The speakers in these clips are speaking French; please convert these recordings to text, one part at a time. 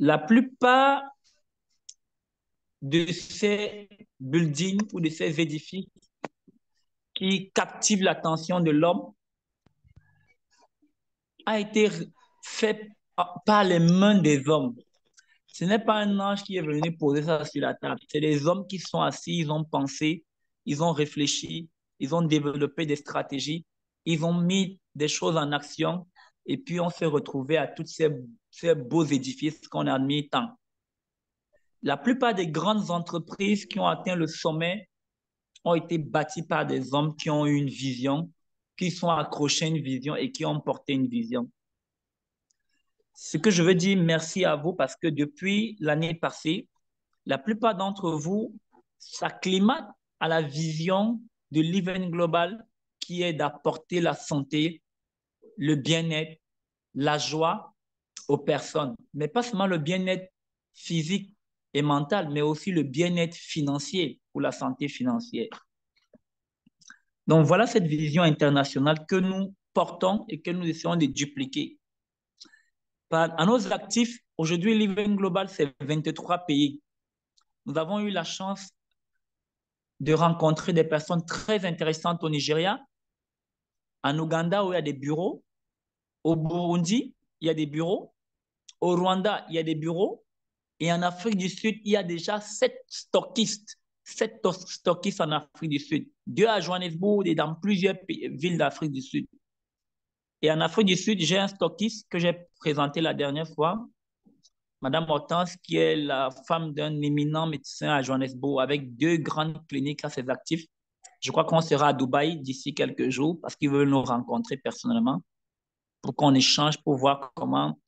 La plupart de ces buildings ou de ces édifices qui captivent l'attention de l'homme a été fait par les mains des hommes. Ce n'est pas un ange qui est venu poser ça sur la table. C'est les hommes qui sont assis, ils ont pensé, ils ont réfléchi, ils ont développé des stratégies, ils ont mis des choses en action et puis on s'est retrouvé à tous ces beaux édifices qu'on a admis tant. La plupart des grandes entreprises qui ont atteint le sommet ont été bâties par des hommes qui ont eu une vision, qui sont accrochés à une vision et qui ont porté une vision. Ce que je veux dire, merci à vous parce que depuis l'année passée, la plupart d'entre vous s'acclimatent à la vision de Living Global qui est d'apporter la santé, le bien-être, la joie aux personnes. Mais pas seulement le bien-être physique et mental, mais aussi le bien-être financier ou la santé financière. Donc voilà cette vision internationale que nous portons et que nous essayons de dupliquer. À nos actifs, aujourd'hui, Living Global, c'est 23 pays. Nous avons eu la chance de rencontrer des personnes très intéressantes au Nigeria, en Ouganda où il y a des bureaux, au Burundi, il y a des bureaux, au Rwanda, il y a des bureaux, et en Afrique du Sud, il y a déjà 7 stockistes en Afrique du Sud, 2 à Johannesburg et dans plusieurs villes d'Afrique du Sud. Et en Afrique du Sud, j'ai un stockiste que j'ai présenté la dernière fois, Madame Hortense, qui est la femme d'un éminent médecin à Johannesburg avec 2 grandes cliniques à ses actifs. Je crois qu'on sera à Dubaï d'ici quelques jours parce qu'ils veulent nous rencontrer personnellement pour qu'on échange, pour voir comment,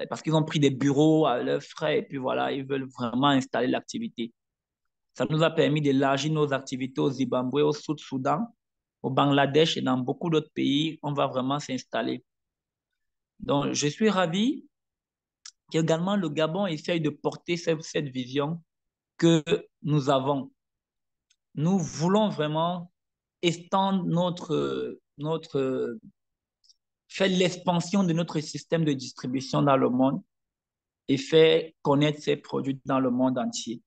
parce qu'ils ont pris des bureaux à leurs frais et puis voilà, ils veulent vraiment installer l'activité. Ça nous a permis d'élargir nos activités au Zimbabwe, au Sud-Soudan, au Bangladesh et dans beaucoup d'autres pays. On va vraiment s'installer. Donc, je suis ravi qu'également le Gabon essaye de porter cette vision que nous avons. Nous voulons vraiment étendre faire l'expansion de notre système de distribution dans le monde et faire connaître ces produits dans le monde entier.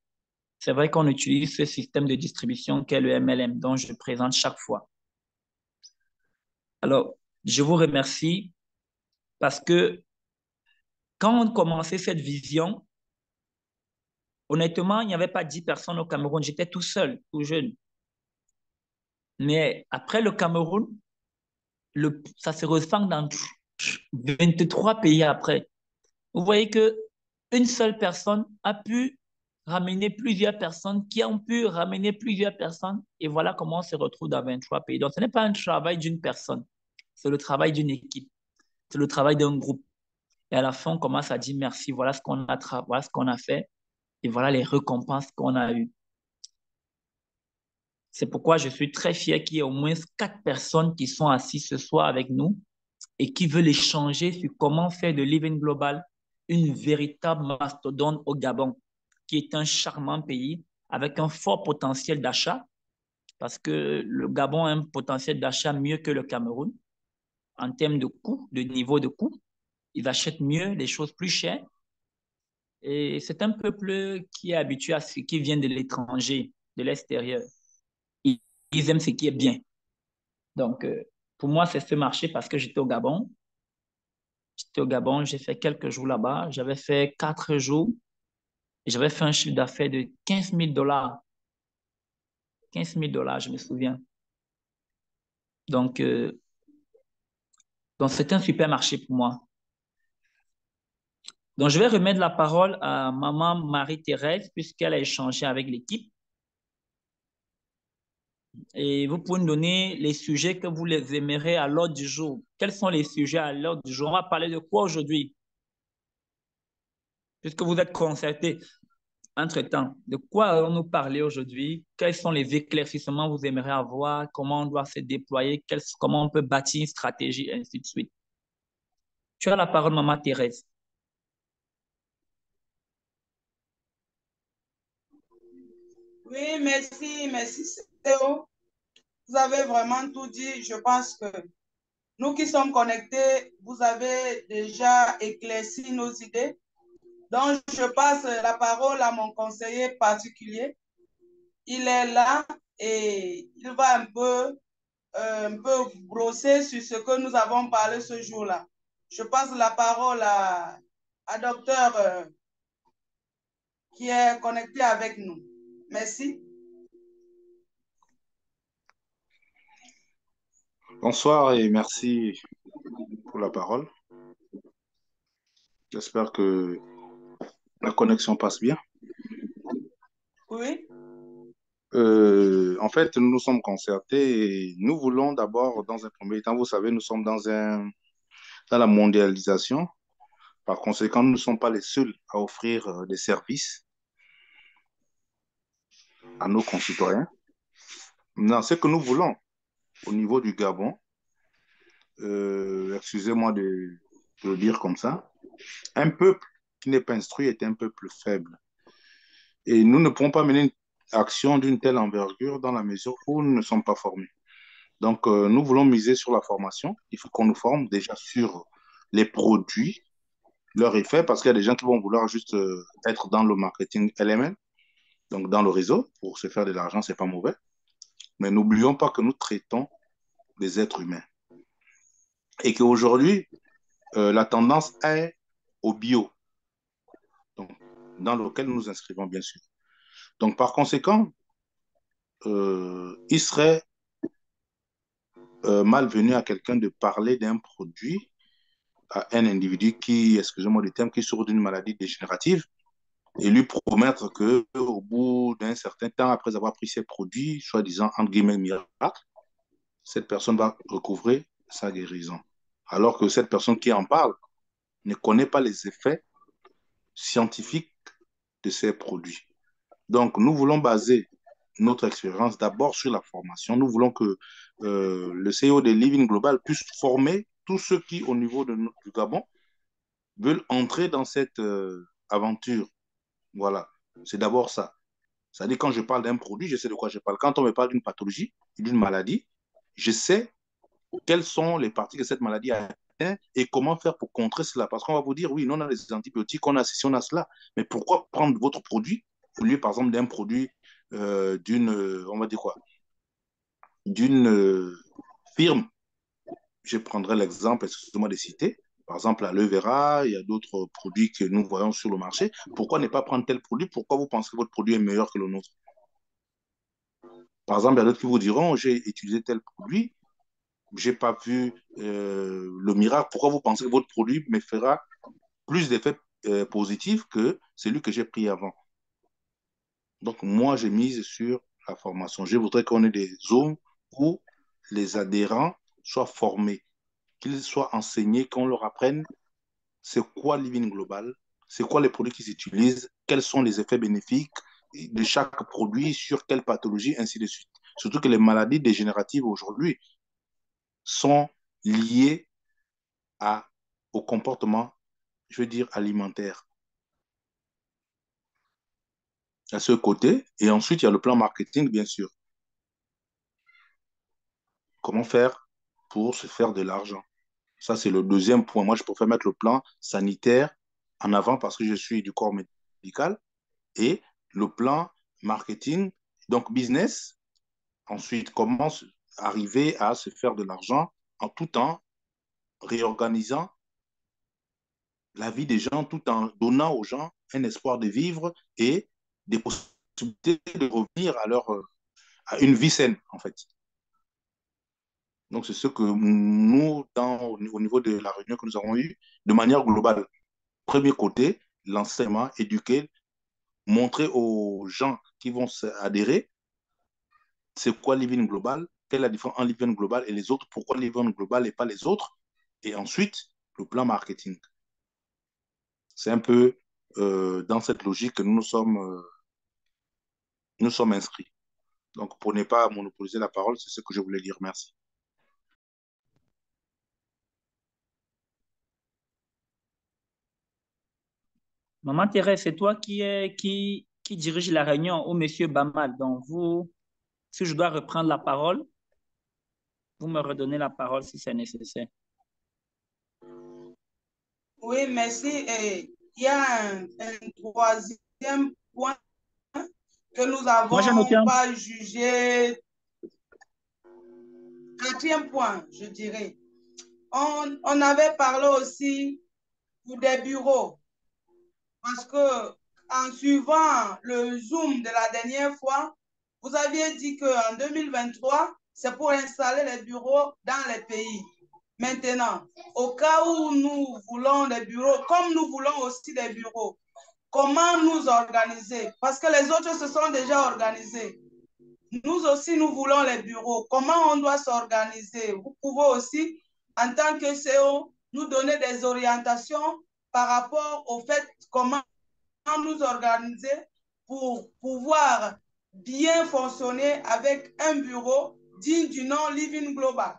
C'est vrai qu'on utilise ce système de distribution qu'est le MLM dont je présente chaque fois. Alors, je vous remercie parce que quand on commençait cette vision, honnêtement, il n'y avait pas 10 personnes au Cameroun. J'étais tout seul, tout jeune. Mais après le Cameroun, ça se ressent dans 23 pays après. Vous voyez que une seule personne a pu ramener plusieurs personnes qui ont pu ramener plusieurs personnes et voilà comment on se retrouve dans 23 pays. Donc, ce n'est pas un travail d'une personne, c'est le travail d'une équipe, c'est le travail d'un groupe. Et à la fin, on commence à dire merci, voilà ce qu'on a fait et voilà les récompenses qu'on a eues. C'est pourquoi je suis très fier qu'il y ait au moins 4 personnes qui sont assises ce soir avec nous et qui veulent échanger sur comment faire de Living Global une véritable mastodonte au Gabon, qui est un charmant pays avec un fort potentiel d'achat, parce que le Gabon a un potentiel d'achat mieux que le Cameroun en termes de coût, de niveau de coût. Ils achètent mieux, les choses plus chères. Et c'est un peuple qui est habitué à ce qui vient de l'étranger, de l'extérieur. Ils, ils aiment ce qui est bien. Donc, pour moi, c'est ce marché parce que j'étais au Gabon. J'étais au Gabon, j'ai fait quelques jours là-bas. J'avais fait 4 jours et j'avais fait un chiffre d'affaires de 15 000 dollars. 15 000 dollars, je me souviens. Donc, c'est un super marché pour moi. Donc, je vais remettre la parole à maman Marie-Thérèse puisqu'elle a échangé avec l'équipe. Et vous pouvez nous donner les sujets que vous les aimerez à l'ordre du jour. Quels sont les sujets à l'ordre du jour? On va parler de quoi aujourd'hui? Puisque vous êtes concertés. Entre-temps, de quoi allons-nous parler aujourd'hui? Quels sont les éclaircissements que vous aimeriez avoir? Comment on doit se déployer? Comment on peut bâtir une stratégie, et ainsi de suite. Tu as la parole, maman Thérèse. Oui, merci, Théo. Vous avez vraiment tout dit. Je pense que nous qui sommes connectés, vous avez déjà éclairci nos idées. Donc, je passe la parole à mon conseiller particulier. Il est là et il va un peu brosser sur ce que nous avons parlé ce jour-là. Je passe la parole à docteur qui est connecté avec nous. Merci. Bonsoir et merci pour la parole. J'espère que la connexion passe bien. Oui. En fait, nous nous sommes concertés et nous voulons d'abord, dans un premier temps, vous savez, nous sommes dans la mondialisation. Par conséquent, nous ne sommes pas les seuls à offrir des services à nos concitoyens. Non, ce que nous voulons au niveau du Gabon, excusez-moi de le dire comme ça, un peuple qui n'est pas instruit est un peuple faible. Et nous ne pouvons pas mener une action d'une telle envergure dans la mesure où nous ne sommes pas formés. Donc, nous voulons miser sur la formation. Il faut qu'on nous forme déjà sur les produits, leur effet, parce qu'il y a des gens qui vont vouloir juste être dans le marketing LML, donc dans le réseau, pour se faire de l'argent, c'est pas mauvais. Mais n'oublions pas que nous traitons des êtres humains. Et qu'aujourd'hui, la tendance est au bio, donc, dans lequel nous nous inscrivons, bien sûr. Donc, par conséquent, il serait malvenu à quelqu'un de parler d'un produit à un individu qui, excusez-moi le terme, qui souffre d'une maladie dégénérative et lui promettre que au bout d'un certain temps, après avoir pris ces produits, soi-disant, entre guillemets, miracle, cette personne va recouvrer sa guérison. Alors que cette personne qui en parle ne connaît pas les effets scientifiques de ces produits. Donc, nous voulons baser notre expérience d'abord sur la formation. Nous voulons que le CEO de Living Global puisse former tous ceux qui, au niveau du Gabon, veulent entrer dans cette aventure. Voilà, c'est d'abord ça. C'est-à-dire, quand je parle d'un produit, je sais de quoi je parle. Quand on me parle d'une pathologie, d'une maladie, je sais quelles sont les parties que cette maladie a atteint et comment faire pour contrer cela. Parce qu'on va vous dire, oui, nous, on a des antibiotiques, on a ceci, on a cela. Mais pourquoi prendre votre produit au lieu, par exemple, d'un produit on va dire quoi, d'une firme? Je prendrai l'exemple, excusez-moi de citer, par exemple, aloe vera, il y a d'autres produits que nous voyons sur le marché. Pourquoi ne pas prendre tel produit? Pourquoi vous pensez que votre produit est meilleur que le nôtre? Par exemple, il y a d'autres qui vous diront, j'ai utilisé tel produit, je n'ai pas vu le miracle. Pourquoi vous pensez que votre produit me fera plus d'effets positifs que celui que j'ai pris avant? Donc, moi, j'ai mise sur la formation. Je voudrais qu'on ait des zones où les adhérents soient formés, qu'ils soient enseignés, qu'on leur apprenne c'est quoi Living Global, c'est quoi les produits qu'ils utilisent, quels sont les effets bénéfiques de chaque produit, sur quelle pathologie, ainsi de suite. Surtout que les maladies dégénératives aujourd'hui sont liées à, au comportement, je veux dire, alimentaire. À ce côté, et ensuite, il y a le plan marketing, bien sûr. Comment faire pour se faire de l'argent? Ça, c'est le deuxième point. Moi, je préfère mettre le plan sanitaire en avant parce que je suis du corps médical et le plan marketing, donc business. Ensuite, comment arriver à se faire de l'argent en tout en réorganisant la vie des gens, tout en donnant aux gens un espoir de vivre et des possibilités de revenir à une vie saine, en fait. Donc, c'est ce que nous, au niveau de la réunion que nous avons eue, de manière globale, premier côté, l'enseignement, éduquer, montrer aux gens qui vont adhérer c'est quoi Living Global, quelle est la différence entre Living Global et les autres, pourquoi Living Global et pas les autres, et ensuite le plan marketing. C'est un peu dans cette logique que nous sommes inscrits. Donc, pour ne pas monopoliser la parole, c'est ce que je voulais dire. Merci. Maman Thérèse, c'est toi qui dirige la réunion ou Monsieur Bamal. Donc, vous, si je dois reprendre la parole, vous me redonnez la parole si c'est nécessaire. Oui, merci. Et il y a un troisième point que nous Moi, j'ai noté n'avons un... pas jugé. Quatrième point, je dirais. On avait parlé aussi pour des bureaux. Parce que en suivant le Zoom de la dernière fois, vous aviez dit qu'en 2023, c'est pour installer les bureaux dans les pays. Maintenant, au cas où nous voulons des bureaux, comme nous voulons aussi des bureaux, comment nous organiser? Parce que les autres se sont déjà organisés. Nous aussi, nous voulons les bureaux. Comment on doit s'organiser? Vous pouvez aussi, en tant que CEO, nous donner des orientations par rapport au fait comment nous organiser pour pouvoir bien fonctionner avec un bureau digne du nom Living Global.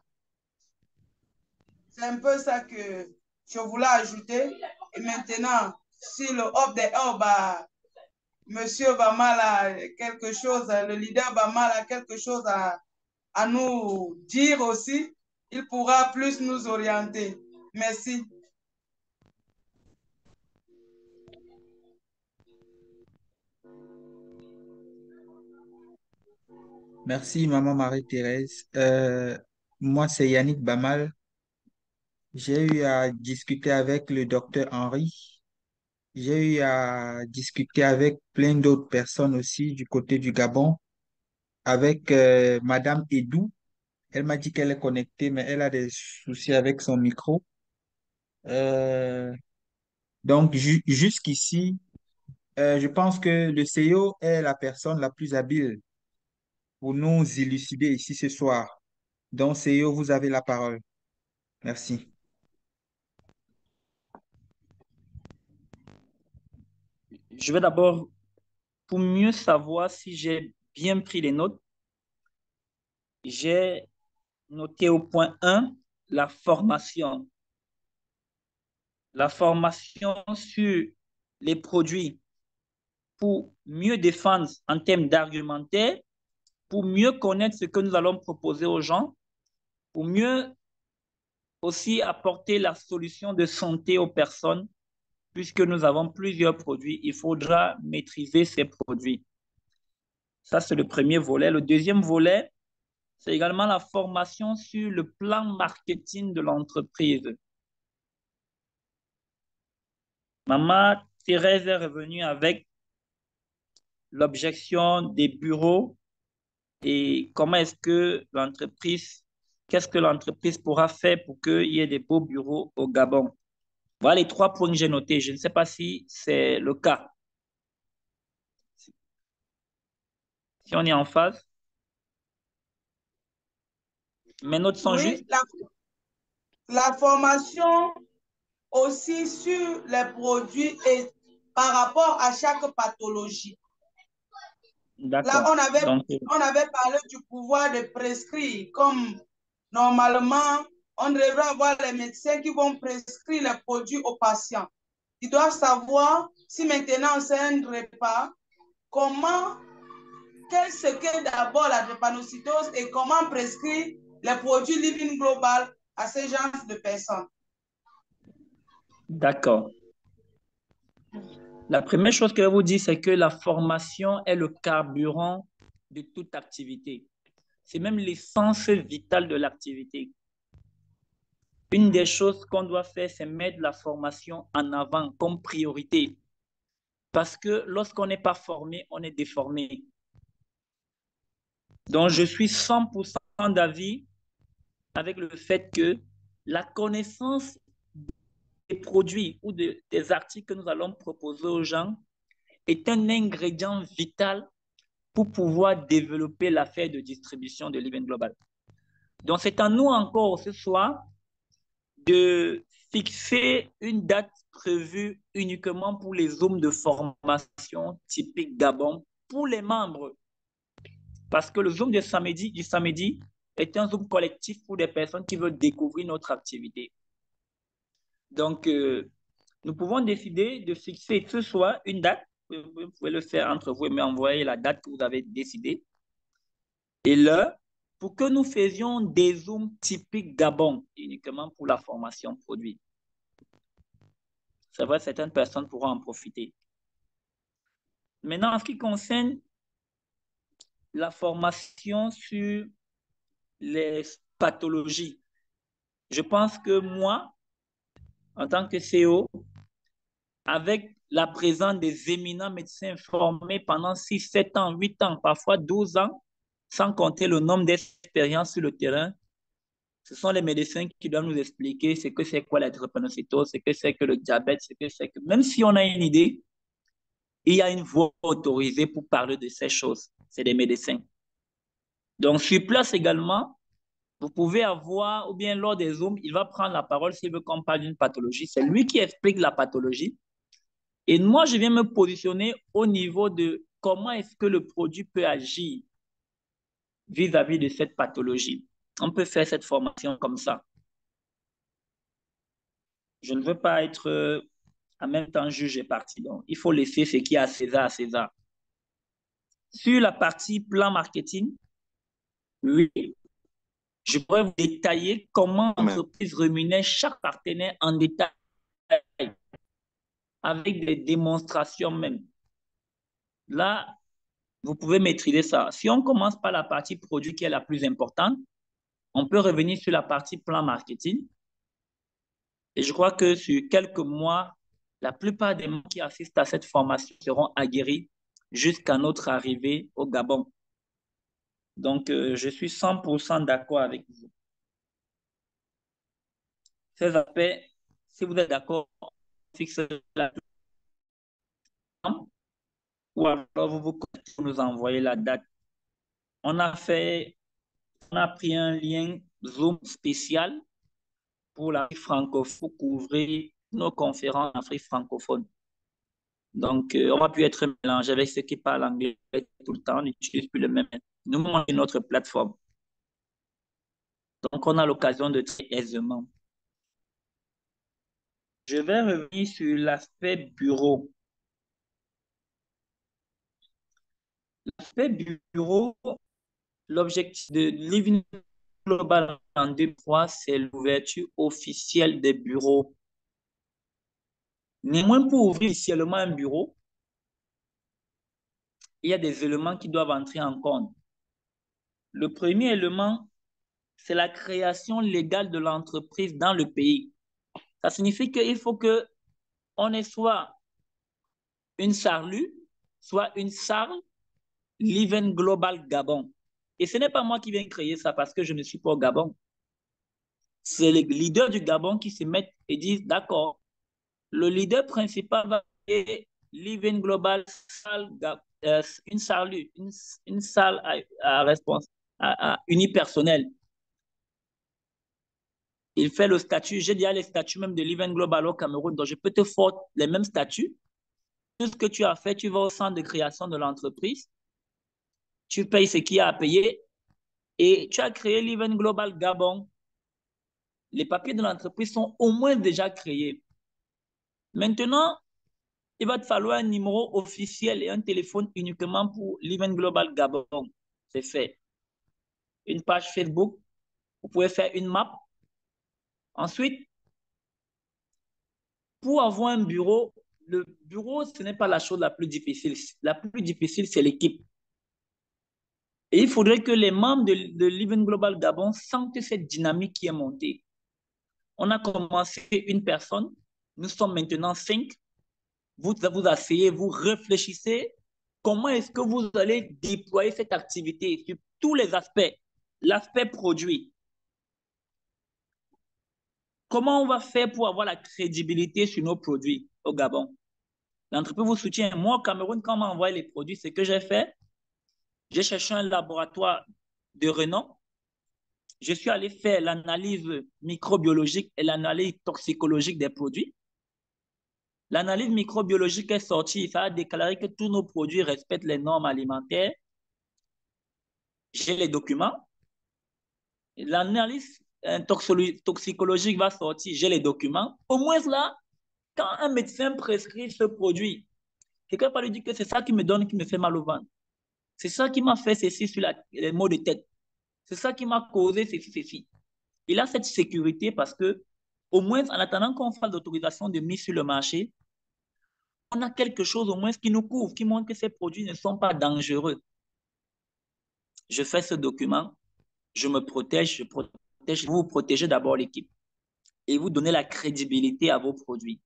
C'est un peu ça que je voulais ajouter. Et maintenant, si le hub des hubs, Monsieur Bamal a quelque chose, le leader Bamal a quelque chose à nous dire aussi, il pourra plus nous orienter. Merci. Merci, Maman Marie-Thérèse. Moi, c'est Yannick Bamal. J'ai eu à discuter avec le docteur Henri. J'ai eu à discuter avec plein d'autres personnes aussi du côté du Gabon, avec Madame Edou. Elle m'a dit qu'elle est connectée, mais elle a des soucis avec son micro. Euh, donc, jusqu'ici, je pense que le CEO est la personne la plus habile pour nous élucider ici ce soir. Donc, CEO, vous avez la parole. Merci. Je vais d'abord, pour mieux savoir si j'ai bien pris les notes, j'ai noté au point 1 la formation. La formation sur les produits pour mieux défendre en termes d'argumentaire, pour mieux connaître ce que nous allons proposer aux gens, pour mieux aussi apporter la solution de santé aux personnes, puisque nous avons plusieurs produits, il faudra maîtriser ces produits. Ça, c'est le premier volet. Le deuxième volet, c'est également la formation sur le plan marketing de l'entreprise. Maman Thérèse est revenue avec l'objection des bureaux et comment est-ce que l'entreprise, qu'est-ce que l'entreprise pourra faire pour qu'il y ait des beaux bureaux au Gabon. Voilà les 3 points que j'ai notés. Je ne sais pas si c'est le cas. Si on est en phase, mes notes sont justes. Oui, la formation aussi sur les produits et par rapport à chaque pathologie. Là, D'accord. Donc, on avait parlé du pouvoir de prescrire, comme normalement, on devrait avoir les médecins qui vont prescrire les produits aux patients. Ils doivent savoir si maintenant c'est un repas, comment, qu'est-ce qu'est d'abord la drépanocytose et comment prescrire les produits Living Global à ces gens de personnes. d'accord. La première chose que je vous dis, c'est que la formation est le carburant de toute activité. C'est même l'essence vitale de l'activité. Une des choses qu'on doit faire, c'est mettre la formation en avant comme priorité. Parce que lorsqu'on n'est pas formé, on est déformé. Donc, je suis 100% d'avis avec le fait que la connaissance des produits ou des articles que nous allons proposer aux gens est un ingrédient vital pour pouvoir développer l'affaire de distribution de Living Global. Donc, c'est à nous encore ce soir de fixer une date prévue uniquement pour les zooms de formation typique Gabon pour les membres. Parce que le zoom du samedi est un zoom collectif pour des personnes qui veulent découvrir notre activité. Donc, nous pouvons décider de fixer ce soir une date. Vous pouvez le faire entre vous et m'envoyer la date que vous avez décidée. Et là, pour que nous faisions des zooms typiques Gabon, uniquement pour la formation produit. c'est vrai, certaines personnes pourront en profiter. Maintenant, en ce qui concerne la formation sur les pathologies, je pense que moi, en tant que CEO, avec la présence des éminents médecins formés pendant 6, 7 ans, 8 ans, parfois 12 ans, sans compter le nombre d'expériences sur le terrain, ce sont les médecins qui doivent nous expliquer ce que c'est quoi la drépanocytose, ce que c'est que le diabète, ce que c'est que... Même si on a une idée, il y a une voix autorisée pour parler de ces choses. C'est des médecins. Donc, sur place également, vous pouvez avoir, ou bien lors des Zooms, il va prendre la parole s'il veut qu'on parle d'une pathologie. C'est lui qui explique la pathologie. Et moi, je viens me positionner au niveau de comment est-ce que le produit peut agir vis-à-vis de cette pathologie. On peut faire cette formation comme ça. Je ne veux pas être en même temps juge et partie. Donc, il faut laisser ce qui est à César à César. Sur la partie plan marketing, oui, je pourrais vous détailler comment l'entreprise rémunère chaque partenaire en détail, avec des démonstrations même. Là, vous pouvez maîtriser ça. Si on commence par la partie produit qui est la plus importante, on peut revenir sur la partie plan marketing. Et je crois que sur quelques mois, la plupart des membres qui assistent à cette formation seront aguerris jusqu'à notre arrivée au Gabon. Donc, je suis 100% d'accord avec vous. Ces aspects, si vous êtes d'accord, on fixe la ou alors vous nous envoyez la date. On a pris un lien Zoom spécial pour l'Afrique francophone, pour couvrir nos conférences en Afrique francophone. Donc, on va pu être mélangé avec ceux qui parlent anglais tout le temps, on n'utilise plus le même. Nous manquons notre plateforme. Donc, on a l'occasion de très aisément. Je vais revenir sur l'aspect bureau. L'aspect bureau, l'objectif de Living Global en 2003, c'est l'ouverture officielle des bureaux. Néanmoins, pour ouvrir officiellement un bureau, il y a des éléments qui doivent entrer en compte. Le premier élément, c'est la création légale de l'entreprise dans le pays. Ça signifie qu'il faut qu'on ait soit une SARLU, soit une SARL, Living Global Gabon. Et ce n'est pas moi qui viens créer ça parce que je ne suis pas au Gabon. C'est les leaders du Gabon qui se mettent et disent, d'accord, le leader principal va créer Living Global une SARLU, une salle à unipersonnel. Il fait le statut, j'ai déjà les statuts même de Living Global au Cameroun, donc je peux te faire les mêmes statuts. Tout ce que tu as fait, tu vas au centre de création de l'entreprise, tu payes ce qu'il y a à payer et tu as créé Living Global Gabon. Les papiers de l'entreprise sont au moins déjà créés. Maintenant, il va te falloir un numéro officiel et un téléphone uniquement pour Living Global Gabon. C'est fait. Une page Facebook, vous pouvez faire une map. Ensuite, pour avoir un bureau, le bureau, ce n'est pas la chose la plus difficile. La plus difficile, c'est l'équipe. Et il faudrait que les membres de Living Global Gabon sentent cette dynamique qui est montée. On a commencé une personne, nous sommes maintenant 5. Vous vous asseyez, vous réfléchissez comment est-ce que vous allez déployer cette activité sur tous les aspects. L'aspect produit. Comment on va faire pour avoir la crédibilité sur nos produits au Gabon? L'entreprise vous soutient. Moi, au Cameroun, quand on m'a envoyé les produits, ce que j'ai fait, j'ai cherché un laboratoire de renom. Je suis allé faire l'analyse microbiologique et l'analyse toxicologique des produits. L'analyse microbiologique est sortie, ça a déclaré que tous nos produits respectent les normes alimentaires. J'ai les documents. L'analyse toxicologique va sortir, j'ai les documents. Au moins là, quand un médecin prescrit ce produit, quelqu'un va lui dire que c'est ça qui me fait mal au ventre. C'est ça qui m'a fait ceci sur les maux de tête. C'est ça qui m'a causé ceci. Il a cette sécurité parce que Au moins, en attendant qu'on fasse l'autorisation de mise sur le marché, on a quelque chose au moins qui nous couvre, qui montre que ces produits ne sont pas dangereux. Je fais ce document, je me protège, vous protégez d'abord l'équipe et vous donnez la crédibilité à vos produits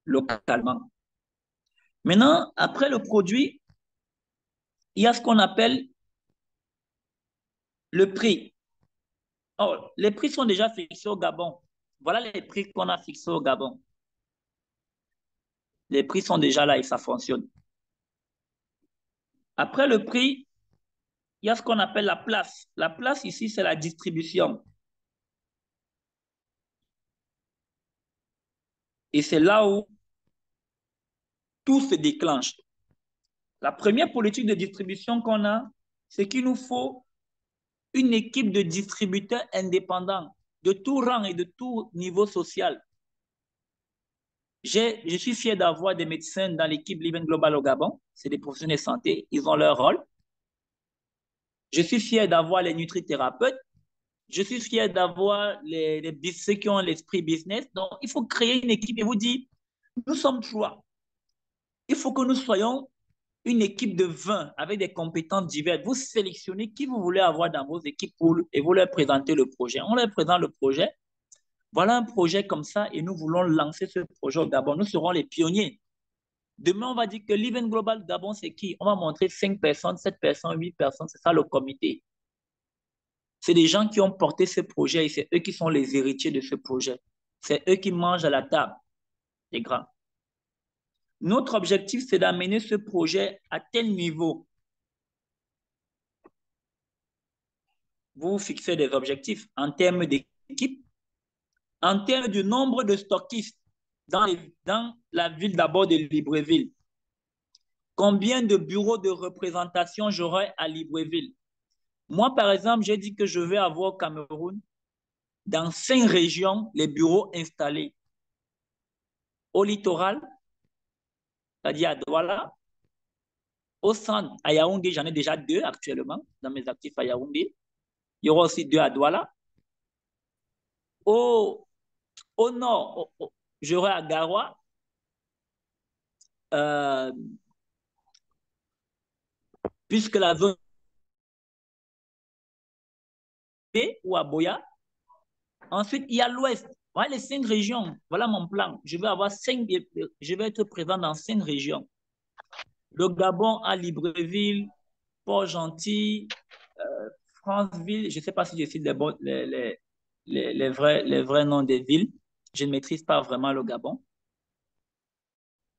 localement. Maintenant, après le produit, il y a ce qu'on appelle le prix. Oh, les prix sont déjà fixés au Gabon. Voilà les prix qu'on a fixés au Gabon. Les prix sont déjà là et ça fonctionne. Après le prix, il y a ce qu'on appelle la place. La place ici, c'est la distribution. Et c'est là où tout se déclenche. La première politique de distribution qu'on a, c'est qu'il nous faut une équipe de distributeurs indépendants de tout rang et de tout niveau social. Je suis fier d'avoir des médecins dans l'équipe Living Global au Gabon. C'est des professionnels de santé, ils ont leur rôle. Je suis fier d'avoir les nutrithérapeutes. Je suis fier d'avoir ceux qui ont l'esprit business. Donc, il faut créer une équipe et vous dire, nous sommes trois. Il faut que nous soyons une équipe de 20 avec des compétences diverses. Vous sélectionnez qui vous voulez avoir dans vos équipes et vous leur présentez le projet. On leur présente le projet. Voilà un projet comme ça et nous voulons lancer ce projet au Gabon. Nous serons les pionniers. Demain, on va dire que l'Event Global Gabon, c'est qui? On va montrer 5 personnes, 7 personnes, 8 personnes. C'est ça le comité. C'est des gens qui ont porté ce projet et c'est eux qui sont les héritiers de ce projet. C'est eux qui mangent à la table, les grands. Notre objectif, c'est d'amener ce projet à tel niveau. Vous fixez des objectifs en termes d'équipe, en termes du nombre de stockistes dans la ville d'abord de Libreville. Combien de bureaux de représentation j'aurai à Libreville? Moi, par exemple, j'ai dit que je vais avoir au Cameroun, dans 5 régions, les bureaux installés. Au littoral, c'est-à-dire à Douala, au centre, à Yaoundé, j'en ai déjà 2 actuellement dans mes actifs à Yaoundé. Il y aura aussi 2 à Douala. Au nord, j'aurai à Garoua, puisque la zone ou à Boya. Ensuite, il y a l'ouest. Voilà les 5 régions. Voilà mon plan. Je vais être présent dans 5 régions. Le Gabon à Libreville, Port-Gentil, Franceville. Je ne sais pas si je cite les vrais noms des villes. Je ne maîtrise pas vraiment le Gabon.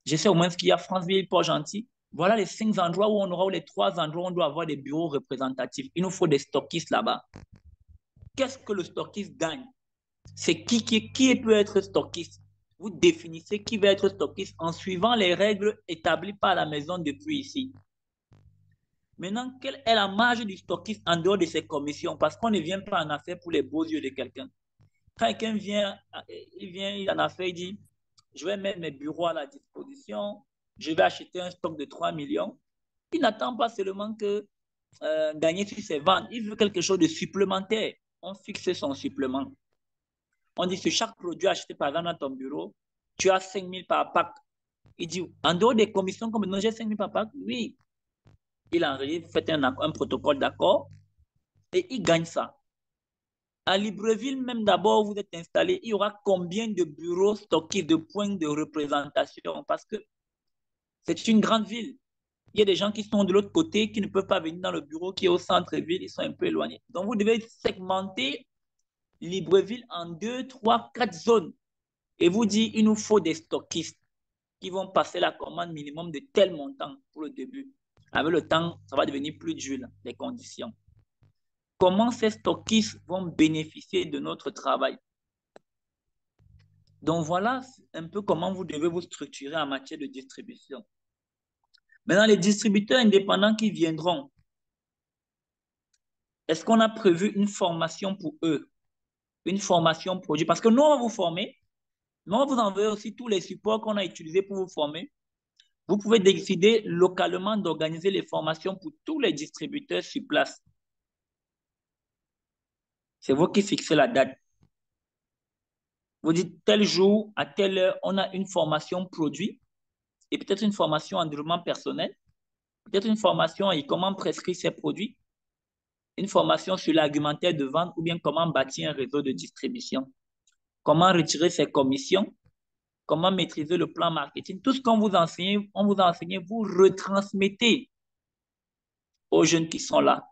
Je sais au moins qu'il y a Franceville, Port-Gentil. Voilà les 5 endroits où on aura, ou les 3 endroits où on doit avoir des bureaux représentatifs. Il nous faut des stockistes là-bas. Qu'est-ce que le stockiste gagne? C'est qui peut être stockiste. Vous définissez qui va être stockiste en suivant les règles établies par la maison depuis ici. Maintenant, quelle est la marge du stockiste en dehors de ses commissions? Parce qu'on ne vient pas en affaire pour les beaux yeux de quelqu'un. Quand quelqu'un vient, il en affaire, il dit, je vais mettre mes bureaux à la disposition, je vais acheter un stock de 3 millions. Il n'attend pas seulement que gagner sur ses ventes. Il veut quelque chose de supplémentaire. On fixe son supplément. On dit sur chaque produit acheté par exemple dans ton bureau, tu as 5 000 par pack. Il dit, en dehors des commissions, comme non, j'ai 5 000 par pack, oui. Il enregistre, fait un protocole d'accord et il gagne ça. À Libreville, même d'abord, vous êtes installé, il y aura combien de bureaux stockés, de points de représentation? Parce que c'est une grande ville. Il y a des gens qui sont de l'autre côté, qui ne peuvent pas venir dans le bureau qui est au centre-ville, ils sont un peu éloignés. Donc, vous devez segmenter Libreville en 2, 3, 4 zones. Et vous dites, il nous faut des stockistes qui vont passer la commande minimum de tel montant pour le début. Avec le temps, ça va devenir plus dur, les conditions. Comment ces stockistes vont bénéficier de notre travail? Donc voilà un peu comment vous devez vous structurer en matière de distribution. Maintenant, les distributeurs indépendants qui viendront, est-ce qu'on a prévu une formation pour eux? Une formation produit? Parce que nous, on va vous former, mais on va vous envoyer aussi tous les supports qu'on a utilisés pour vous former. Vous pouvez décider localement d'organiser les formations pour tous les distributeurs sur place. C'est vous qui fixez la date. Vous dites tel jour, à telle heure, on a une formation produit et peut-être une formation en développement personnel, peut-être une formation et comment prescrire ces produits, une formation sur l'argumentaire de vente ou bien comment bâtir un réseau de distribution, comment retirer ses commissions, comment maîtriser le plan marketing. Tout ce qu'on vous enseigne, on vous a enseigné, vous retransmettez aux jeunes qui sont là.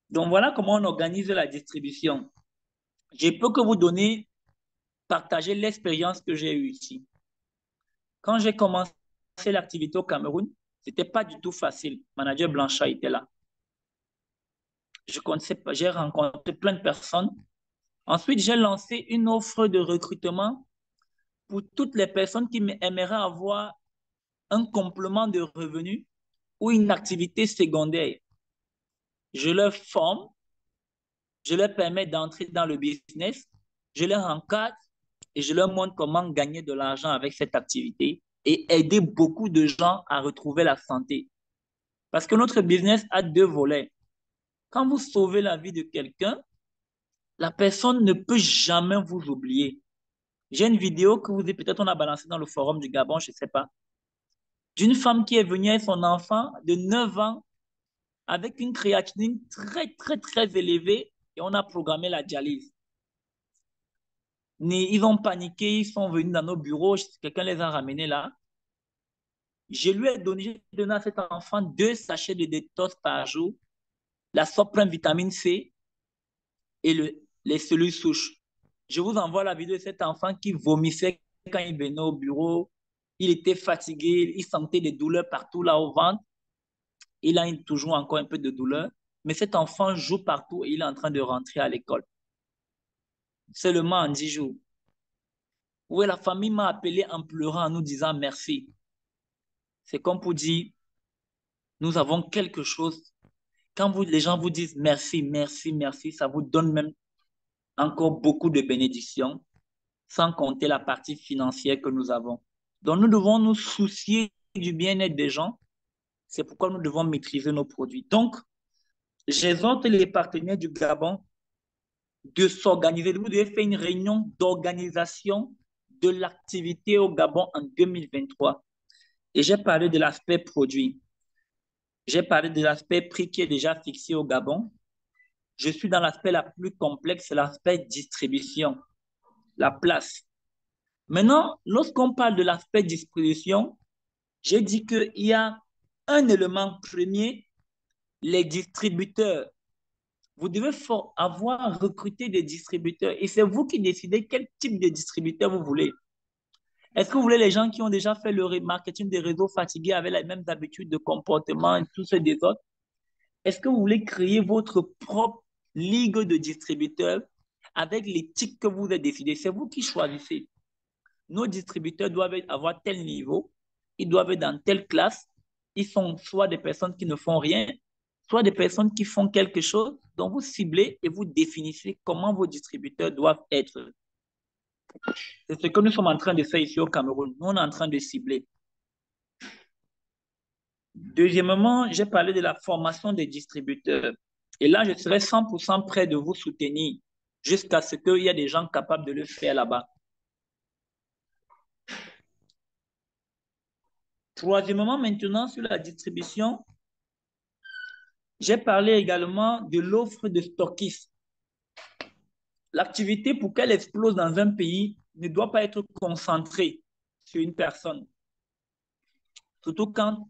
Donc voilà comment on organise la distribution. Je peux que vous donner, partager l'expérience que j'ai eue ici. Quand j'ai commencé l'activité au Cameroun, ce n'était pas du tout facile. Manager Blanchard était là. Je connaissais pas, j'ai rencontré plein de personnes. Ensuite, j'ai lancé une offre de recrutement pour toutes les personnes qui aimeraient avoir un complément de revenus ou une activité secondaire. Je leur forme, je leur permets d'entrer dans le business, je leur encadre et je leur montre comment gagner de l'argent avec cette activité et aider beaucoup de gens à retrouver la santé. Parce que notre business a deux volets. Quand vous sauvez la vie de quelqu'un, la personne ne peut jamais vous oublier. J'ai une vidéo que vous peut-être on a balancée dans le forum du Gabon, je ne sais pas, d'une femme qui est venue avec son enfant de 9 ans avec une créatinine très, très, très élevée et on a programmé la dialyse. Ils ont paniqué, ils sont venus dans nos bureaux, quelqu'un les a ramenés là. J'ai donné à cet enfant 2 sachets de détox par jour, la Soprane vitamine C et les cellules souches. Je vous envoie la vidéo de cet enfant qui vomissait quand il venait au bureau. Il était fatigué, il sentait des douleurs partout là au ventre. Il a toujours encore un peu de douleur. Mais cet enfant joue partout et il est en train de rentrer à l'école. Seulement en 10 jours. Oui, la famille m'a appelé en pleurant, en nous disant merci. C'est comme pour dire, nous avons quelque chose. Quand les gens vous disent merci, merci, merci, ça vous donne même encore beaucoup de bénédictions, sans compter la partie financière que nous avons. Donc, nous devons nous soucier du bien-être des gens. C'est pourquoi nous devons maîtriser nos produits. Donc, j'exhorte les partenaires du Gabon de s'organiser. Vous devez faire une réunion d'organisation de l'activité au Gabon en 2023. Et j'ai parlé de l'aspect produit. J'ai parlé de l'aspect prix qui est déjà fixé au Gabon. Je suis dans l'aspect la plus complexe, c'est l'aspect distribution, la place. Maintenant, lorsqu'on parle de l'aspect distribution, j'ai dit qu'il y a un élément premier, les distributeurs. Vous devez avoir recruté des distributeurs et c'est vous qui décidez quel type de distributeur vous voulez. Est-ce que vous voulez les gens qui ont déjà fait le marketing des réseaux fatigués avec les mêmes habitudes de comportement et tout ce des autres? Est-ce que vous voulez créer votre propre ligue de distributeurs avec l'éthique que vous avez décidé? C'est vous qui choisissez. Nos distributeurs doivent avoir tel niveau, ils doivent être dans telle classe, ils sont soit des personnes qui ne font rien, soit des personnes qui font quelque chose, donc vous ciblez et vous définissez comment vos distributeurs doivent être. C'est ce que nous sommes en train de faire ici au Cameroun. Nous, on est en train de cibler. Deuxièmement, j'ai parlé de la formation des distributeurs. Et là, je serai 100% prêt de vous soutenir jusqu'à ce qu'il y ait des gens capables de le faire là-bas. Troisièmement, maintenant, sur la distribution, j'ai parlé également de l'offre de stockistes. L'activité, pour qu'elle explose dans un pays, ne doit pas être concentrée sur une personne. Surtout quand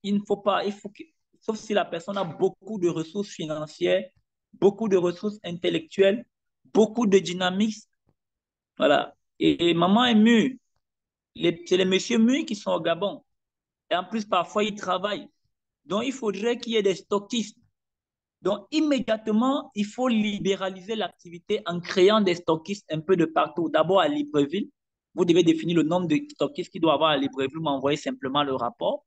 il ne faut pas, sauf si la personne a beaucoup de ressources financières, beaucoup de ressources intellectuelles, beaucoup de dynamisme. Voilà. Et maman est mûre. C'est les messieurs mûrs qui sont au Gabon. Et en plus, parfois, ils travaillent. Donc, il faudrait qu'il y ait des stockistes. Donc, immédiatement, il faut libéraliser l'activité en créant des stockistes un peu de partout. D'abord à Libreville. Vous devez définir le nombre de stockistes qu'il doit avoir à Libreville. Vous m'envoyez simplement le rapport.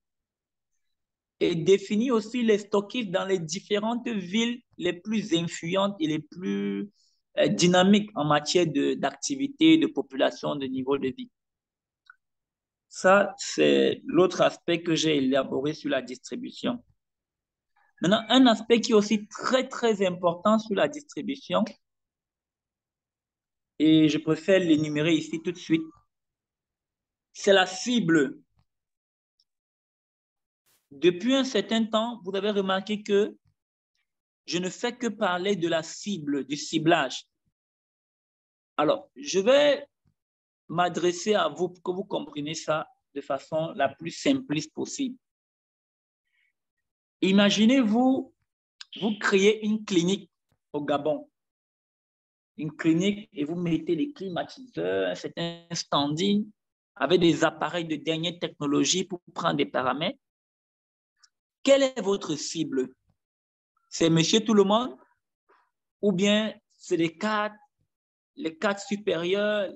Et définir aussi les stockistes dans les différentes villes les plus influentes et les plus dynamiques en matière d'activité, de population, de niveau de vie. Ça, c'est l'autre aspect que j'ai élaboré sur la distribution. Maintenant, un aspect qui est aussi très, très important sur la distribution, et je préfère l'énumérer ici tout de suite. C'est la cible. Depuis un certain temps, vous avez remarqué que je ne fais que parler de la cible, du ciblage. Alors, je vais m'adresser à vous pour que vous compreniez ça de façon la plus simpliste possible. Imaginez-vous, vous créez une clinique au Gabon. Une clinique et vous mettez des climatiseurs, un certain standing avec des appareils de dernière technologie pour prendre des paramètres. Quelle est votre cible? C'est monsieur tout le monde ou bien c'est les cadres supérieurs,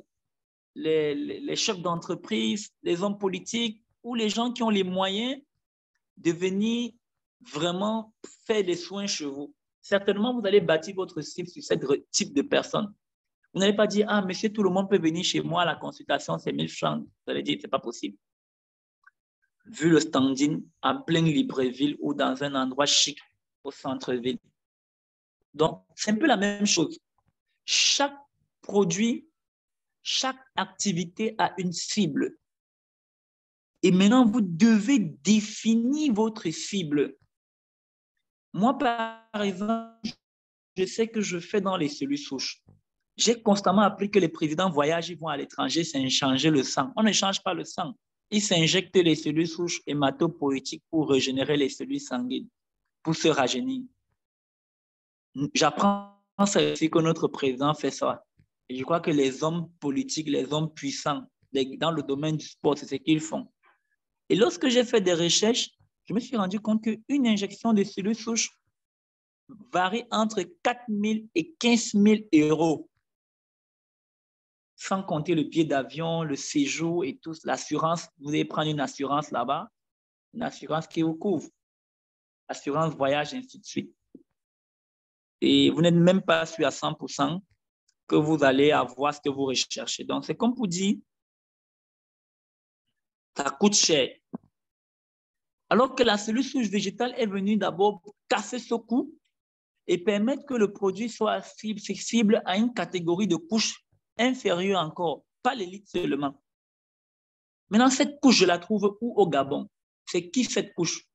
les chefs d'entreprise, les hommes politiques ou les gens qui ont les moyens de venir vraiment faire des soins chez vous? Certainement, vous allez bâtir votre cible sur ce type de personnes. Vous n'allez pas dire, ah, monsieur, tout le monde peut venir chez moi, la consultation, c'est 1000 francs. Vous allez dire, c'est pas possible. Vu le standing en plein Libreville ou dans un endroit chic au centre-ville. Donc, c'est un peu la même chose. Chaque produit, chaque activité a une cible. Et maintenant, vous devez définir votre cible. Moi, par exemple, je sais que je fais dans les cellules souches. J'ai constamment appris que les présidents voyagent, ils vont à l'étranger s'échanger le sang. On ne change pas le sang. Ils s'injectent les cellules souches hématopoïétiques pour régénérer les cellules sanguines, pour se rajeunir. J'apprends aussi que notre président fait ça. Et je crois que les hommes politiques, les hommes puissants, dans le domaine du sport, c'est ce qu'ils font. Et lorsque j'ai fait des recherches, je me suis rendu compte qu'une injection de cellules souches varie entre 4 000 et 15 000 euros. Sans compter le billet d'avion, le séjour et tout, l'assurance. Vous allez prendre une assurance là-bas, une assurance qui vous couvre. Assurance voyage, ainsi de suite. Et vous n'êtes même pas sûr à 100% que vous allez avoir ce que vous recherchez. Donc, c'est comme pour dire, ça coûte cher. Alors que la cellule souche végétale est venue d'abord casser ce coût et permettre que le produit soit accessible à une catégorie de couches inférieure encore, pas l'élite seulement. Maintenant, cette couche, je la trouve où au Gabon? C'est qui cette couche?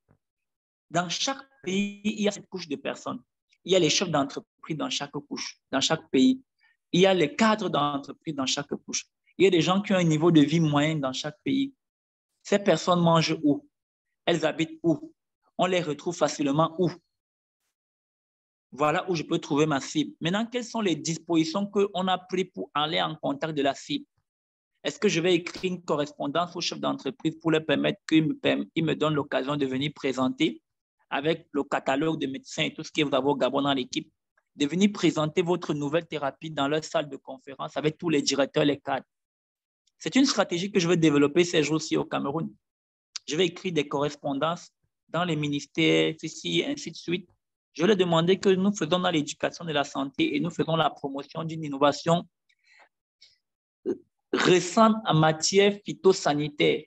Dans chaque pays, il y a cette couche de personnes. Il y a les chefs d'entreprise dans chaque couche, dans chaque pays. Il y a les cadres d'entreprise dans chaque couche. Il y a des gens qui ont un niveau de vie moyen dans chaque pays. Ces personnes mangent où? Elles habitent où? On les retrouve facilement où? Voilà où je peux trouver ma cible. Maintenant, quelles sont les dispositions qu'on a prises pour aller en contact de la cible? Est-ce que je vais écrire une correspondance au chef d'entreprise pour leur permettre qu'il me donne l'occasion de venir présenter avec le catalogue de médecins et tout ce qui est vous avez au Gabon dans l'équipe, de venir présenter votre nouvelle thérapie dans leur salle de conférence avec tous les directeurs, les cadres? C'est une stratégie que je vais développer ces jours-ci au Cameroun. Je vais écrire des correspondances dans les ministères, ici, ainsi de suite. Je vais leur demander que nous faisons dans l'éducation de la santé et nous faisons la promotion d'une innovation récente en matière phytosanitaire.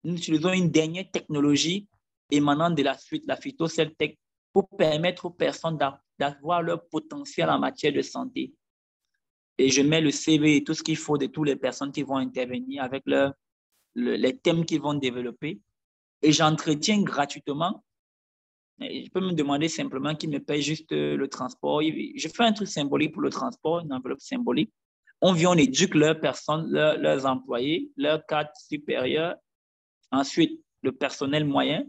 Nous utilisons une dernière technologie émanant de la suite, la phytocelltech, pour permettre aux personnes d'avoir leur potentiel en matière de santé. Et je mets le CV et tout ce qu'il faut de toutes les personnes qui vont intervenir avec les thèmes qu'ils vont développer. Et j'entretiens gratuitement. Et je peux me demander simplement qu'ils me payent juste le transport. Je fais un truc symbolique pour le transport, une enveloppe symbolique. On vient, on éduque leurs personnes, leurs employés, leurs cadres supérieurs. Ensuite, le personnel moyen.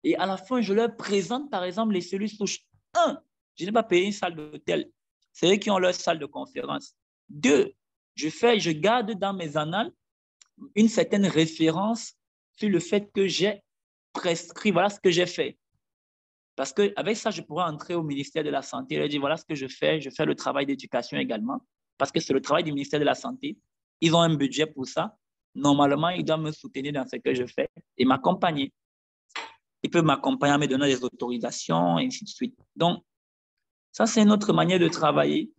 Et à la fin, je leur présente, par exemple, les cellules souches. 1, je n'ai pas payé une salle d'hôtel. C'est eux qui ont leur salle de conférence. 2, je garde dans mes annales une certaine référence sur le fait que j'ai prescrit, voilà ce que j'ai fait. Parce qu'avec ça, je pourrais entrer au ministère de la Santé et leur dire, voilà ce que je fais le travail d'éducation également, parce que c'est le travail du ministère de la Santé. Ils ont un budget pour ça. Normalement, ils doivent me soutenir dans ce que je fais et m'accompagner. Ils peuvent m'accompagner en me donnant des autorisations, et ainsi de suite. Donc, ça, c'est notre manière de travailler.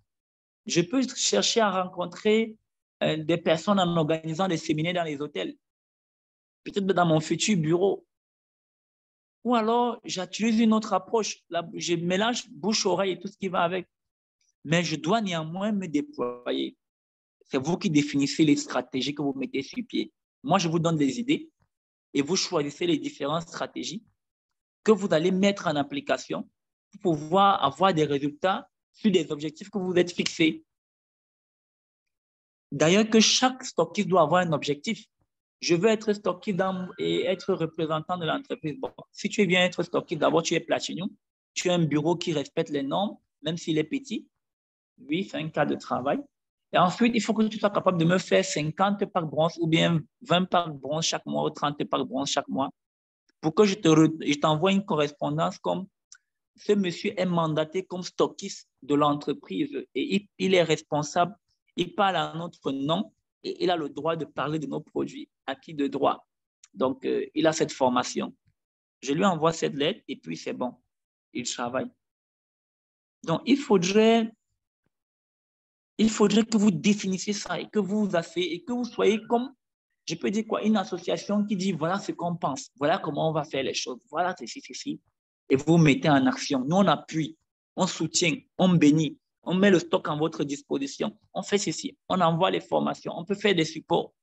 Je peux chercher à rencontrer des personnes en organisant des séminaires dans les hôtels, peut-être dans mon futur bureau. Ou alors, j'utilise une autre approche. Je mélange bouche-oreille et tout ce qui va avec. Mais je dois néanmoins me déployer. c'est vous qui définissez les stratégies que vous mettez sur pied. Moi, je vous donne des idées et vous choisissez les différentes stratégies que vous allez mettre en application pour pouvoir avoir des résultats sur des objectifs que vous êtes fixés. D'ailleurs, que chaque stockiste doit avoir un objectif. Je veux être stockiste et être représentant de l'entreprise. Bon, si tu viens être stockiste, d'abord, tu es Platinum. Tu as un bureau qui respecte les normes, même s'il est petit. Oui, c'est un cas de travail. Et ensuite, il faut que tu sois capable de me faire 50 packs bronze ou bien 20 packs bronze chaque mois ou 30 packs bronze chaque mois pour que je t'envoie une correspondance comme ce monsieur est mandaté comme stockiste de l'entreprise et il est responsable, il parle à notre nom et il a le droit de parler de nos produits acquis de droit. Donc, il a cette formation. Je lui envoie cette lettre et puis c'est bon, il travaille. Donc, il faudrait que vous définissiez ça et que vous vous asseyez et que vous soyez comme, je peux dire quoi, une association qui dit voilà ce qu'on pense, voilà comment on va faire les choses, voilà ceci. Et vous mettez en action. Nous, on appuie, on soutient, on bénit, on met le stock en votre disposition. On fait ceci, on envoie les formations, on peut faire des supports.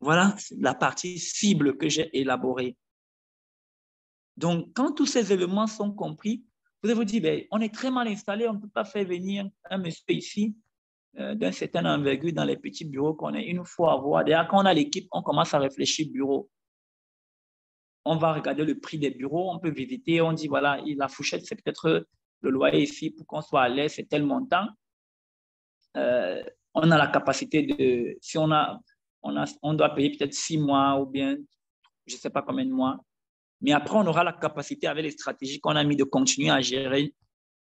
Voilà la partie cible que j'ai élaborée. Donc, quand tous ces éléments sont compris, vous allez vous dire, ben, on est très mal installé, on ne peut pas faire venir un monsieur ici d'un certain envergure dans les petits bureaux qu'on a. Il nous faut avoir. D'ailleurs, quand on a l'équipe, on commence à réfléchir bureau. On va regarder le prix des bureaux, on peut visiter, on dit, voilà, la fourchette, c'est peut-être le loyer ici pour qu'on soit à l'aise, c'est tel montant. On a la capacité de, si on doit payer peut-être 6 mois ou bien, je ne sais pas combien de mois. Mais après, on aura la capacité avec les stratégies qu'on a mis de continuer à gérer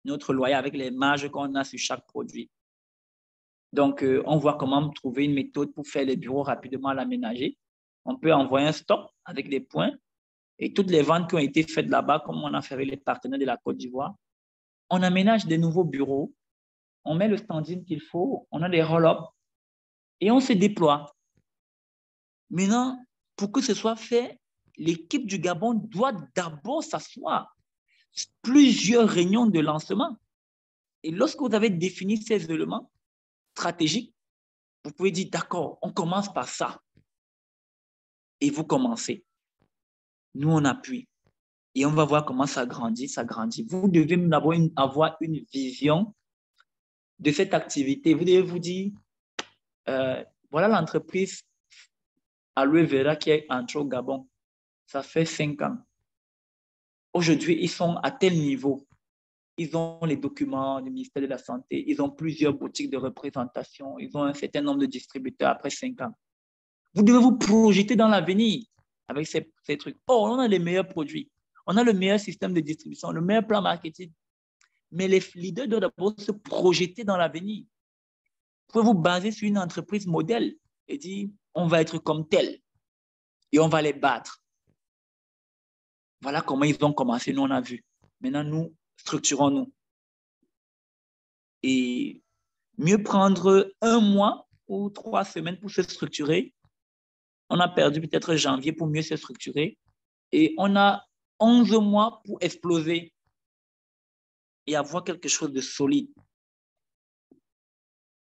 notre loyer avec les marges qu'on a sur chaque produit. Donc, on voit comment trouver une méthode pour faire les bureaux rapidement l'aménager. On peut envoyer un stock avec des points et toutes les ventes qui ont été faites là-bas, comme on a fait avec les partenaires de la Côte d'Ivoire, on aménage des nouveaux bureaux, on met le standing qu'il faut, on a des roll-ups et on se déploie. Maintenant, pour que ce soit fait, l'équipe du Gabon doit d'abord s'asseoir. Plusieurs réunions de lancement. Et lorsque vous avez défini ces éléments stratégiques, vous pouvez dire, d'accord, on commence par ça. Et vous commencez. Nous, on appuie. Et on va voir comment ça grandit, ça grandit. Vous devez avoir une vision de cette activité. Vous devez vous dire, voilà l'entreprise Aloe Vera qui est entrée au Gabon. Ça fait 5 ans. Aujourd'hui, ils sont à tel niveau. Ils ont les documents du ministère de la Santé. Ils ont plusieurs boutiques de représentation. Ils ont un certain nombre de distributeurs après 5 ans. Vous devez vous projeter dans l'avenir avec ces trucs. Oh, on a les meilleurs produits. On a le meilleur système de distribution, le meilleur plan marketing. Mais les leaders doivent d'abord se projeter dans l'avenir. Vous pouvez vous baser sur une entreprise modèle et dire, on va être comme tel et on va les battre. Voilà comment ils ont commencé, nous on a vu. Maintenant, nous, structurons-nous. Et mieux prendre 1 mois ou 3 semaines pour se structurer. On a perdu peut-être janvier pour mieux se structurer. Et on a 11 mois pour exploser et avoir quelque chose de solide.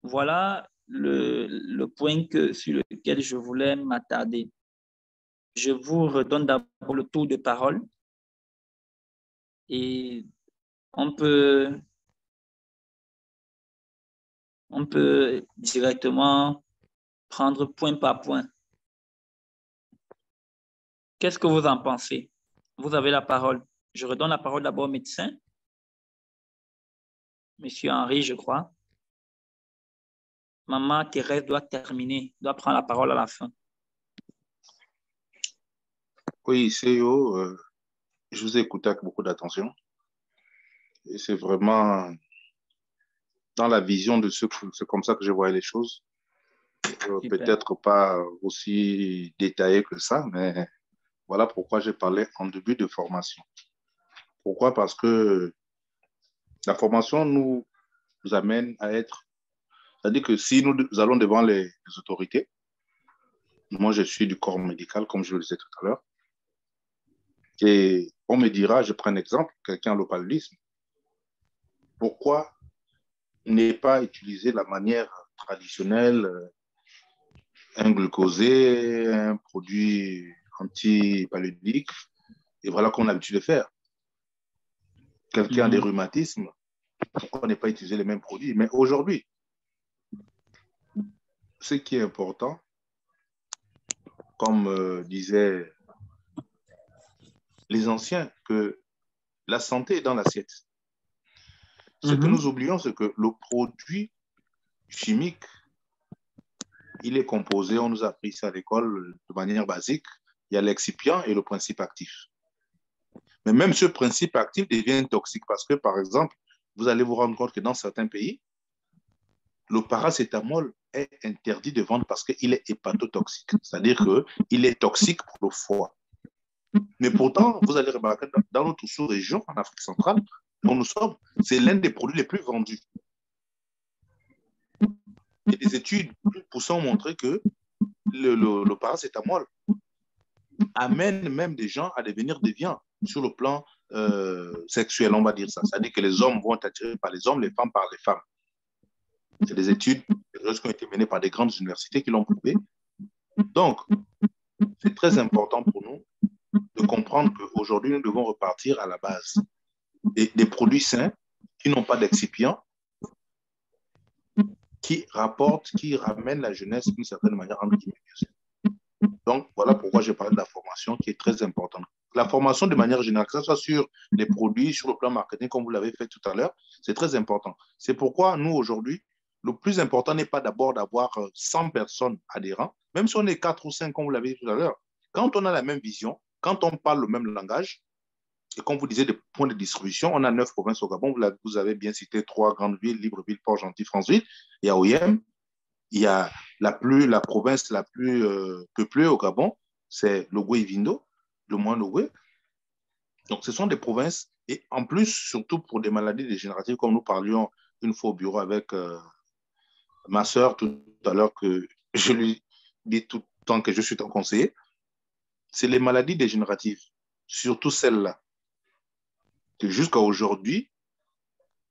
Voilà le point sur lequel je voulais m'attarder. Je vous redonne d'abord le tour de parole et on peut directement prendre point par point. Qu'est-ce que vous en pensez? Vous avez la parole. Je redonne la parole d'abord au médecin. Monsieur Henri, je crois. Maman Thérèse doit terminer, doit prendre la parole à la fin. Oui, CEO, je vous ai écouté avec beaucoup d'attention. Et c'est vraiment dans la vision de c'est comme ça que je vois les choses. Peut-être pas aussi détaillé que ça, mais voilà pourquoi j'ai parlé en début de formation. Pourquoi? Parce que la formation nous amène à être... C'est-à-dire que si nous allons devant les autorités, moi je suis du corps médical, comme je le disais tout à l'heure, et on me dira, je prends un exemple, quelqu'un a le paludisme, pourquoi ne pas utiliser la manière traditionnel, un glucosé, un produit antipaludique, et voilà qu'on a l'habitude de faire. Quelqu'un a des rhumatismes, pourquoi ne pas utiliser les mêmes produits? Mais aujourd'hui, ce qui est important, comme disaient les anciens, que la santé est dans l'assiette. Ce que nous oublions, c'est que le produit chimique, il est composé, on nous a appris ça à l'école de manière basique, il y a l'excipient et le principe actif. Mais même ce principe actif devient toxique parce que, par exemple, vous allez vous rendre compte que dans certains pays, le paracétamol est interdit de vendre parce qu'il est hépatotoxique. C'est-à-dire qu'il est toxique pour le foie. Mais pourtant, vous allez remarquer dans notre sous-région, en Afrique centrale, où nous sommes, c'est l'un des produits les plus vendus. Et des études plus poussées ont montré que le paracétamol amène même des gens à devenir déviants sur le plan sexuel, on va dire ça. C'est-à-dire que les hommes vont être attirés par les hommes, les femmes par les femmes. C'est des études qui ont été menées par des grandes universités qui l'ont prouvé. Donc, c'est très important pour nous de comprendre qu'aujourd'hui, nous devons repartir à la base. Et des produits sains qui n'ont pas d'excipients, qui rapportent, qui ramènent la jeunesse d'une certaine manière entre guillemets. Donc, voilà pourquoi j'ai parlé de la formation qui est très importante. La formation de manière générale, que ce soit sur les produits, sur le plan marketing, comme vous l'avez fait tout à l'heure, c'est très important. C'est pourquoi nous, aujourd'hui, le plus important n'est pas d'abord d'avoir 100 personnes adhérentes, même si on est 4 ou 5, comme vous l'avez dit tout à l'heure. Quand on a la même vision, quand on parle le même langage, et comme vous disiez, des points de distribution, on a 9 provinces au Gabon. Vous avez bien cité 3 grandes villes, Libreville, Port-Gentil, Franceville. Il y a Oyem. Il y a la province la plus peuplée au Gabon, c'est Logoué-Vindo, le moins Logoué. Donc, ce sont des provinces, et en plus, surtout pour des maladies dégénératives, comme nous parlions une fois au bureau avec ma soeur tout à l'heure, que je lui dis tout le temps que je suis ton conseiller, c'est les maladies dégénératives, surtout celles-là. Jusqu'à aujourd'hui,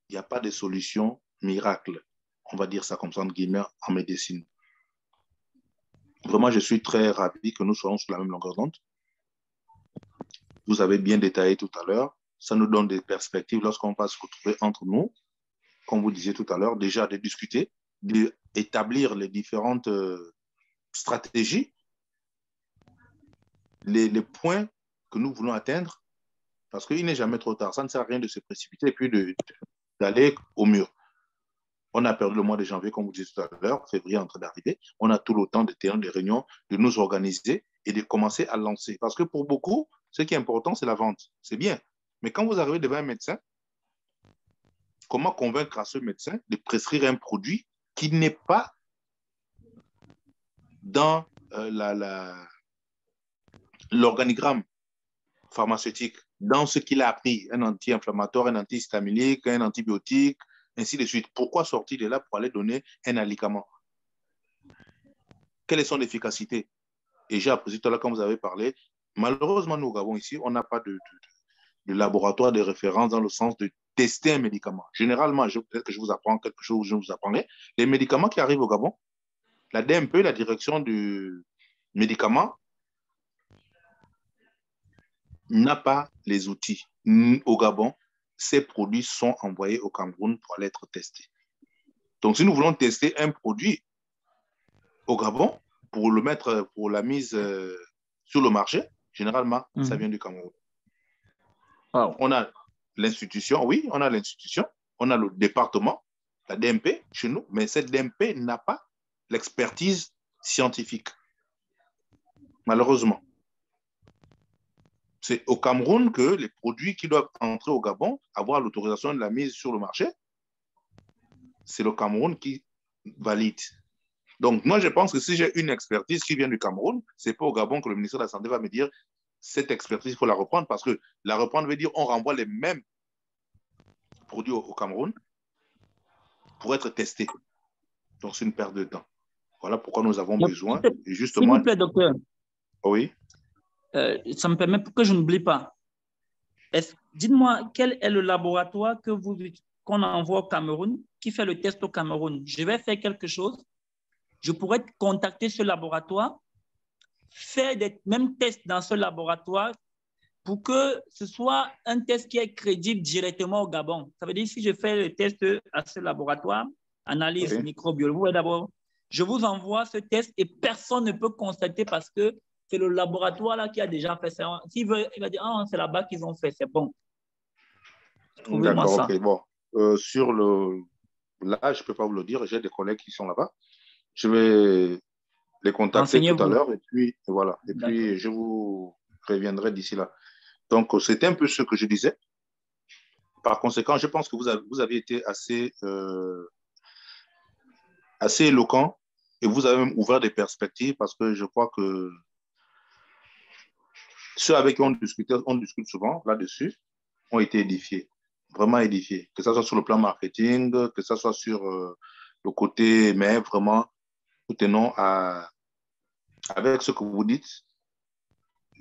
il n'y a pas de solution miracle, on va dire ça comme ça, entre guillemets, en médecine. Vraiment, je suis très ravi que nous soyons sur la même longueur d'onde. Vous avez bien détaillé tout à l'heure. Ça nous donne des perspectives lorsqu'on va se retrouver entre nous, comme vous disiez tout à l'heure, déjà de discuter, d'établir les différentes stratégies, les points que nous voulons atteindre, parce qu'il n'est jamais trop tard. Ça ne sert à rien de se précipiter et puis d'aller au mur. On a perdu le mois de janvier, comme vous disiez tout à l'heure, février est en train d'arriver. On a tout le temps de tenir des réunions, de nous organiser et de commencer à lancer. Parce que pour beaucoup, ce qui est important, c'est la vente. C'est bien. Mais quand vous arrivez devant un médecin, comment convaincre à ce médecin de prescrire un produit qui n'est pas dans l'organigramme pharmaceutique, dans ce qu'il a appris, un anti-inflammatoire, un antihistaminique, un antibiotique, ainsi de suite. Pourquoi sortir de là pour aller donner un médicament? Quelle est son efficacité? Et j'ai appris tout à l'heure, quand vous avez parlé, malheureusement, nous au Gabon, ici, on n'a pas de laboratoire de référence dans le sens de tester un médicament. Généralement, peut-être que je vous apprends quelque chose, je vous apprendrai. Les médicaments qui arrivent au Gabon, la DMP, la direction du médicament, n'a pas les outils. Au Gabon, ces produits sont envoyés au Cameroun pour aller être testés. Donc, si nous voulons tester un produit au Gabon, pour le mettre, pour la mise sur le marché, généralement, ça vient du Cameroun. Wow. On a l'institution, oui, on a l'institution, on a le département, la DMP chez nous, mais cette DMP n'a pas l'expertise scientifique. Malheureusement. C'est au Cameroun que les produits qui doivent entrer au Gabon, avoir l'autorisation de la mise sur le marché, c'est le Cameroun qui valide. Donc, moi, je pense que si j'ai une expertise qui vient du Cameroun, ce n'est pas au Gabon que le ministère de la Santé va me dire cette expertise, il faut la reprendre, parce que la reprendre veut dire on renvoie les mêmes produits au Cameroun pour être testés. Donc, c'est une perte de temps. Voilà pourquoi nous avons besoin. S'il vous plaît, docteur. Oui. Ça me permet pour que je n'oublie pas. Dites-moi, quel est le laboratoire qu'on envoie au Cameroun qui fait le test au Cameroun, je vais faire quelque chose, je pourrais contacter ce laboratoire, faire des mêmes tests dans ce laboratoire pour que ce soit un test qui est crédible directement au Gabon. Ça veut dire si je fais le test à ce laboratoire, analyse microbiologique, d'abord, je vous envoie ce test et personne ne peut constater parce que c'est le laboratoire là qui a déjà fait ça. S'il veut, il va dire, ah, c'est là-bas qu'ils ont fait, c'est bon. Trouvez-moi D'accord, ça. ok, bon. Sur le... Là, je ne peux pas vous le dire, j'ai des collègues qui sont là-bas. Je vais les contacter tout à l'heure et puis voilà. Et puis, je vous reviendrai d'ici là. Donc, c'était un peu ce que je disais. Par conséquent, je pense que vous avez été assez éloquent et vous avez même ouvert des perspectives parce que je crois que ceux avec qui on discute souvent là-dessus ont été édifiés, vraiment édifiés, que ce soit sur le plan marketing, que ce soit sur le côté, mais vraiment, nous tenons avec ce que vous dites,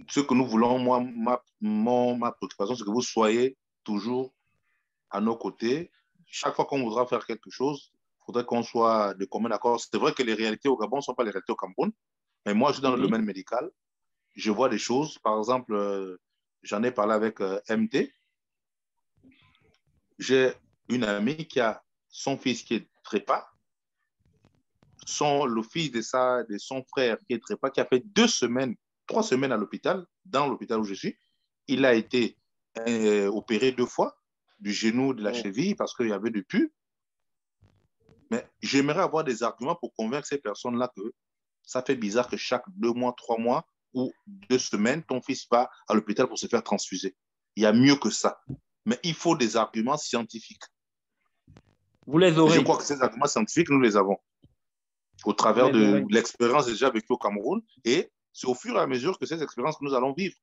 ce que nous voulons, moi, ma préoccupation, c'est que vous soyez toujours à nos côtés. Chaque fois qu'on voudra faire quelque chose, il faudrait qu'on soit de commun accord. C'est vrai que les réalités au Gabon ne sont pas les réalités au Cameroun, mais moi, je suis dans le domaine médical. Je vois des choses. Par exemple, j'en ai parlé avec MT. J'ai une amie qui a son fils qui est trépas, le fils de son frère qui est trépas, qui a fait 3 semaines à l'hôpital, dans l'hôpital où je suis. Il a été opéré 2 fois du genou, de la cheville, parce qu'il y avait du pus. Mais j'aimerais avoir des arguments pour convaincre ces personnes-là que ça fait bizarre que chaque 2 mois, 3 mois ou 2 semaines, ton fils va à l'hôpital pour se faire transfuser. Il y a mieux que ça. Mais il faut des arguments scientifiques. Vous les aurez. Je crois que ces arguments scientifiques, nous les avons au travers de l'expérience déjà vécue au Cameroun. Et c'est au fur et à mesure que ces expériences que nous allons vivre,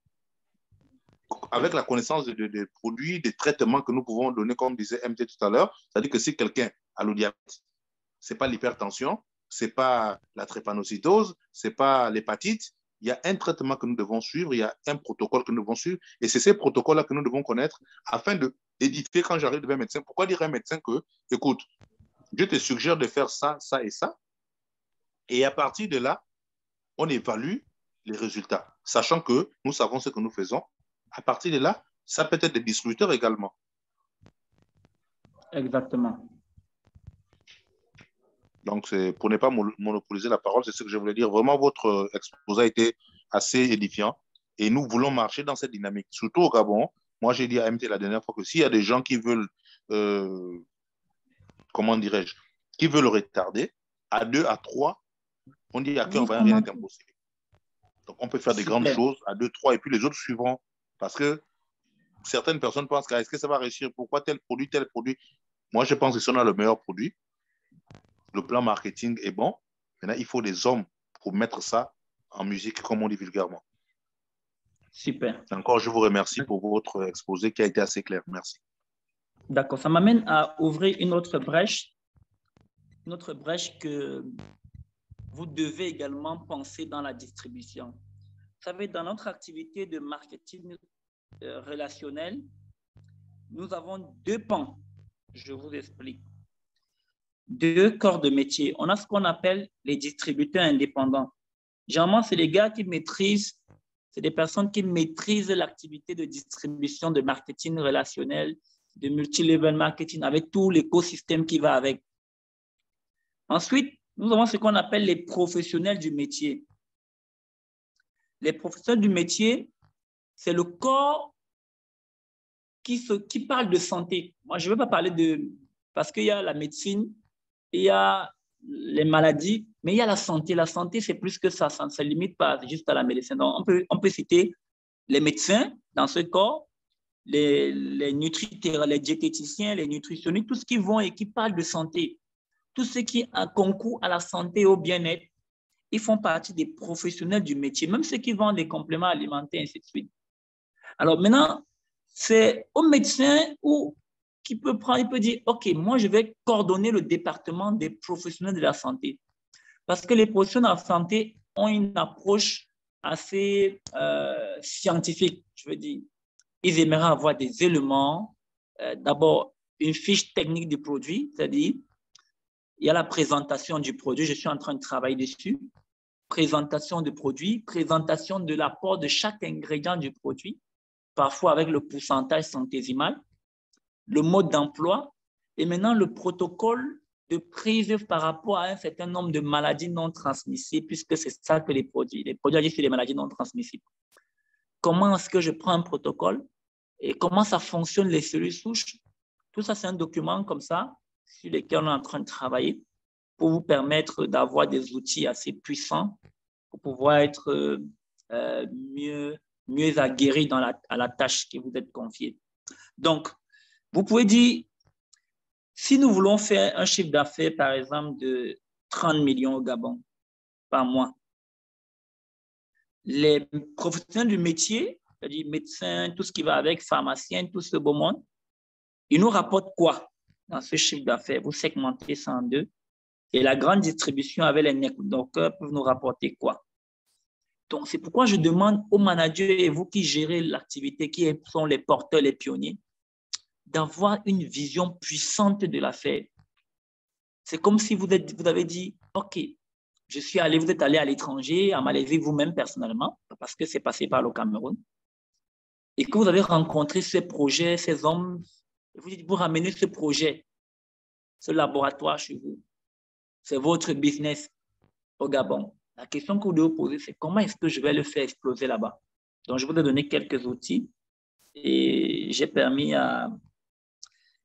avec la connaissance des produits, des traitements que nous pouvons donner, comme disait MT tout à l'heure, c'est-à-dire que si quelqu'un a le diabète, ce n'est pas l'hypertension, ce n'est pas la drépanocytose, ce n'est pas l'hépatite. Il y a un traitement que nous devons suivre, il y a un protocole que nous devons suivre, et c'est ces protocoles-là que nous devons connaître afin d'éditer quand j'arrive devant un médecin. Pourquoi dire à un médecin que, écoute, je te suggère de faire ça, ça et ça, et à partir de là, on évalue les résultats, sachant que nous savons ce que nous faisons. À partir de là, ça peut être des distributeurs également. Exactement. Donc, pour ne pas monopoliser la parole, c'est ce que je voulais dire. Vraiment, votre exposé a été assez édifiant et nous voulons marcher dans cette dynamique. Surtout au Gabon, moi j'ai dit à MT la dernière fois que s'il y a des gens qui veulent, comment dirais-je, qui veulent retarder, à 2, à 3, on dit à cœur, rien n'est impossible. Donc, on peut faire des grandes choses à 2, 3 et puis les autres suivront. Parce que certaines personnes pensent est-ce que ça va réussir? Pourquoi tel produit, tel produit? Moi, je pense que si on a le meilleur produit, le plan marketing est bon. Maintenant, il faut des hommes pour mettre ça en musique, comme on dit vulgairement. Super. Encore, je vous remercie pour votre exposé qui a été assez clair. Merci. D'accord. Ça m'amène à ouvrir une autre brèche que vous devez également penser dans la distribution. Vous savez, dans notre activité de marketing relationnel, nous avons 2 pans. Je vous explique. 2 corps de métier. On a ce qu'on appelle les distributeurs indépendants. Généralement, c'est les gars qui maîtrisent, c'est des personnes qui maîtrisent l'activité de distribution, de marketing relationnel, de multi-level marketing, avec tout l'écosystème qui va avec. Ensuite, nous avons ce qu'on appelle les professionnels du métier. Les professionnels du métier, c'est le corps qui parle de santé. Moi, je ne veux pas parler de... Parce qu'il y a la médecine, il y a les maladies, mais il y a la santé. La santé, c'est plus que ça. Ça ne se limite pas juste à la médecine. Donc, on peut citer les médecins dans ce corps, les diététiciens, les nutritionnistes, tout ce qui vont et qui parlent de santé. Tout ce qui concourt à la santé et au bien-être, ils font partie des professionnels du métier, même ceux qui vendent des compléments alimentaires, ainsi de suite. Alors maintenant, c'est au médecin qui peut prendre, il peut dire, OK, moi, je vais coordonner le département des professionnels de la santé. Parce que les professionnels de la santé ont une approche assez scientifique, je veux dire. Ils aimeraient avoir des éléments, d'abord, une fiche technique du produit, c'est-à-dire Il y a la présentation du produit. Je suis en train de travailler dessus. Présentation du produit, présentation de l'apport de chaque ingrédient du produit, parfois avec le pourcentage centésimal, le mode d'emploi et maintenant le protocole de prise par rapport à un certain nombre de maladies non transmissibles, puisque c'est ça que les produits agissent sur les maladies non transmissibles. Comment est-ce que je prends un protocole et comment ça fonctionne les cellules souches? Tout ça, c'est un document comme ça sur lequel on est en train de travailler pour vous permettre d'avoir des outils assez puissants pour pouvoir être mieux aguerri à la tâche qui vous est confiée. Donc, vous pouvez dire, si nous voulons faire un chiffre d'affaires, par exemple, de 30 millions au Gabon par mois, les professionnels du métier, c'est-à-dire médecins, tout ce qui va avec, pharmaciens, tout ce beau monde, ils nous rapportent quoi dans ce chiffre d'affaires? Vous segmentez ça en deux. Et la grande distribution avec les networkers peuvent nous rapporter quoi? Donc, c'est pourquoi je demande aux managers et vous qui gérez l'activité, qui sont les porteurs, les pionniers, d'avoir une vision puissante de l'affaire. C'est comme si vous avez dit, OK, vous êtes allé à l'étranger, à Malaisie vous-même personnellement, parce que c'est passé par le Cameroun, et que vous avez rencontré ces projets, ces hommes, et vous dites, vous ramenez ce projet, ce laboratoire chez vous. C'est votre business au Gabon. La question que vous devez vous poser, c'est comment est-ce que je vais le faire exploser là-bas? Donc, je vous ai donné quelques outils et j'ai permis à...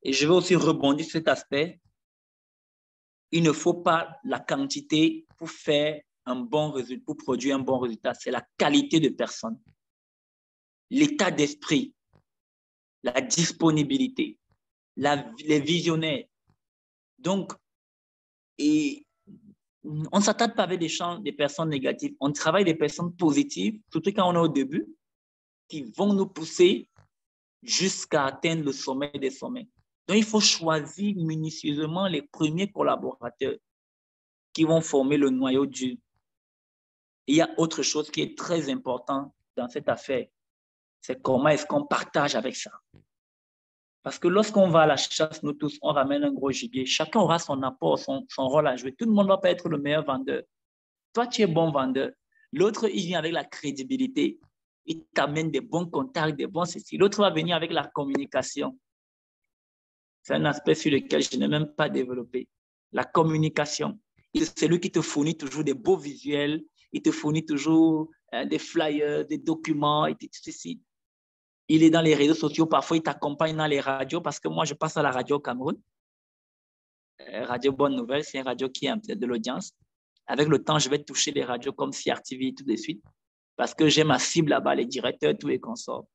Et je vais aussi rebondir sur cet aspect. Il ne faut pas la quantité pour faire un bon résultat, pour produire un bon résultat. C'est la qualité de personne, l'état d'esprit, la disponibilité, les visionnaires. Donc, on ne s'attarde pas avec des personnes négatives. On travaille des personnes positives, surtout quand on est au début, qui vont nous pousser jusqu'à atteindre le sommet des sommets. Donc, il faut choisir minutieusement les premiers collaborateurs qui vont former le noyau dur. Il y a autre chose qui est très important dans cette affaire, c'est comment est-ce qu'on partage avec ça. Parce que lorsqu'on va à la chasse, nous tous, on ramène un gros gibier. Chacun aura son apport, son rôle à jouer. Tout le monde ne va pas être le meilleur vendeur. Toi, tu es bon vendeur. L'autre, il vient avec la crédibilité. Il t'amène des bons contacts, des bons ceci. L'autre va venir avec la communication. C'est un aspect sur lequel je n'ai même pas développé. La communication. C'est lui qui te fournit toujours des beaux visuels. Il te fournit toujours des flyers, des documents, et ceci. Il est dans les réseaux sociaux. Parfois, il t'accompagne dans les radios parce que moi, je passe à la radio au Cameroun. Radio Bonne Nouvelle, c'est une radio qui a de l'audience. Avec le temps, je vais toucher les radios comme CRTV tout de suite parce que j'ai ma cible là-bas, les directeurs, tous les consorts.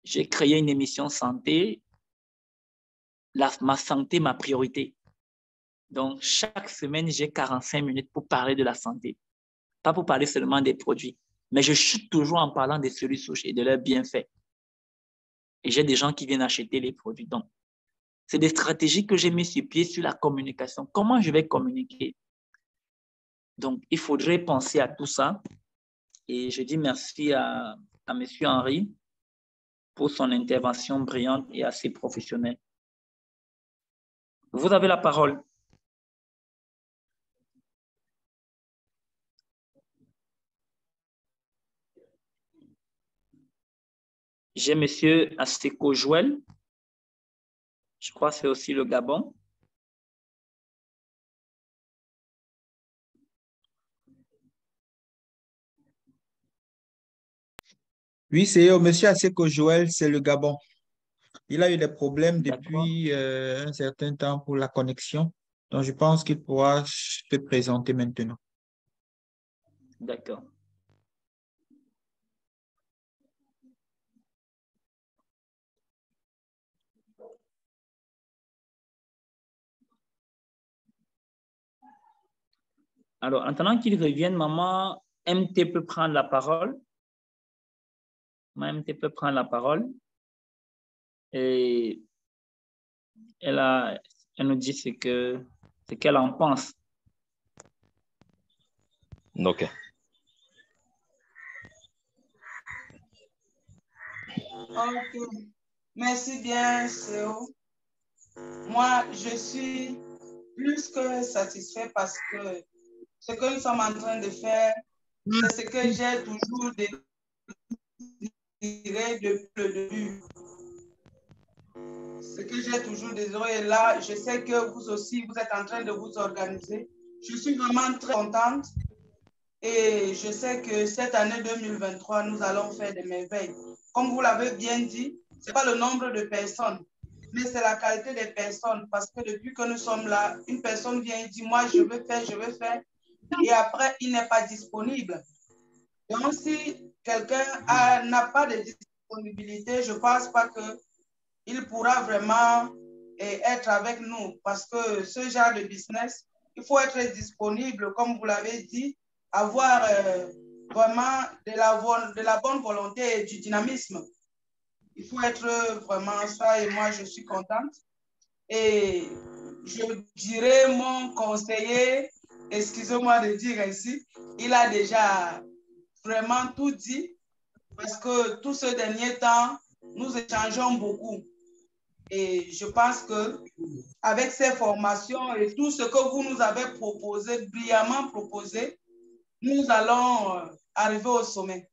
J'ai créé une émission santé, ma santé, ma priorité. Donc, chaque semaine, j'ai 45 minutes pour parler de la santé. Pas pour parler seulement des produits, mais je chute toujours en parlant des cellules souches et de leurs bienfaits. Et j'ai des gens qui viennent acheter les produits. Donc, c'est des stratégies que j'ai mis sur pied sur la communication. Comment je vais communiquer? Donc, il faudrait penser à tout ça. Et je dis merci à M. Henry pour son intervention brillante et assez professionnelle. Vous avez la parole. J'ai M. Aseko Joël. Je crois que c'est aussi le Gabon. Oui, c'est Monsieur Aseko Joël, c'est le Gabon. Il a eu des problèmes depuis un certain temps pour la connexion. Donc, je pense qu'il pourra se présenter maintenant. D'accord. Alors, en attendant qu'il revienne, maman MT peut prendre la parole. Maman MT peut prendre la parole. Et elle nous dit ce qu'elle en pense. OK. OK. Merci bien, Céo. Moi, je suis plus que satisfait parce que ce que nous sommes en train de faire, c'est ce que j'ai toujours désiré depuis le début. Ce que j'ai toujours désiré. Et là, je sais que vous aussi, vous êtes en train de vous organiser. Je suis vraiment très contente. Et je sais que cette année 2023, nous allons faire des merveilles. Comme vous l'avez bien dit, ce n'est pas le nombre de personnes, mais c'est la qualité des personnes. Parce que depuis que nous sommes là, une personne vient et dit, moi, je veux faire. Et après, il n'est pas disponible. Donc, si quelqu'un n'a pas de disponibilité, je ne pense pas qu'il pourra vraiment être avec nous. Parce que ce genre de business, il faut être disponible, comme vous l'avez dit, avoir vraiment de la bonne volonté et du dynamisme. Il faut être vraiment ça et moi, je suis contente. Et je dirais mon conseiller, excusez-moi de dire ainsi, il a déjà vraiment tout dit parce que tout ce dernier temps, nous échangeons beaucoup. Et je pense que avec ces formations et tout ce que vous nous avez proposé, brillamment proposé, nous allons arriver au sommet.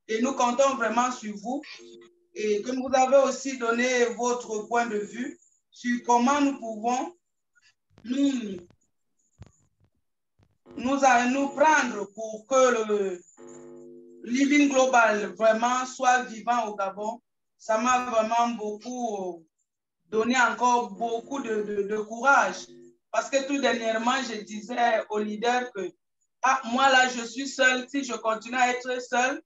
Et nous comptons vraiment sur vous et que vous avez aussi donné votre point de vue sur comment nous pouvons nous prendre pour que le Living Global vraiment soit vivant au Gabon. Ça m'a vraiment beaucoup donné encore beaucoup de courage. Parce que tout dernièrement, je disais aux leaders que moi là, je suis seule. Si je continue à être seule,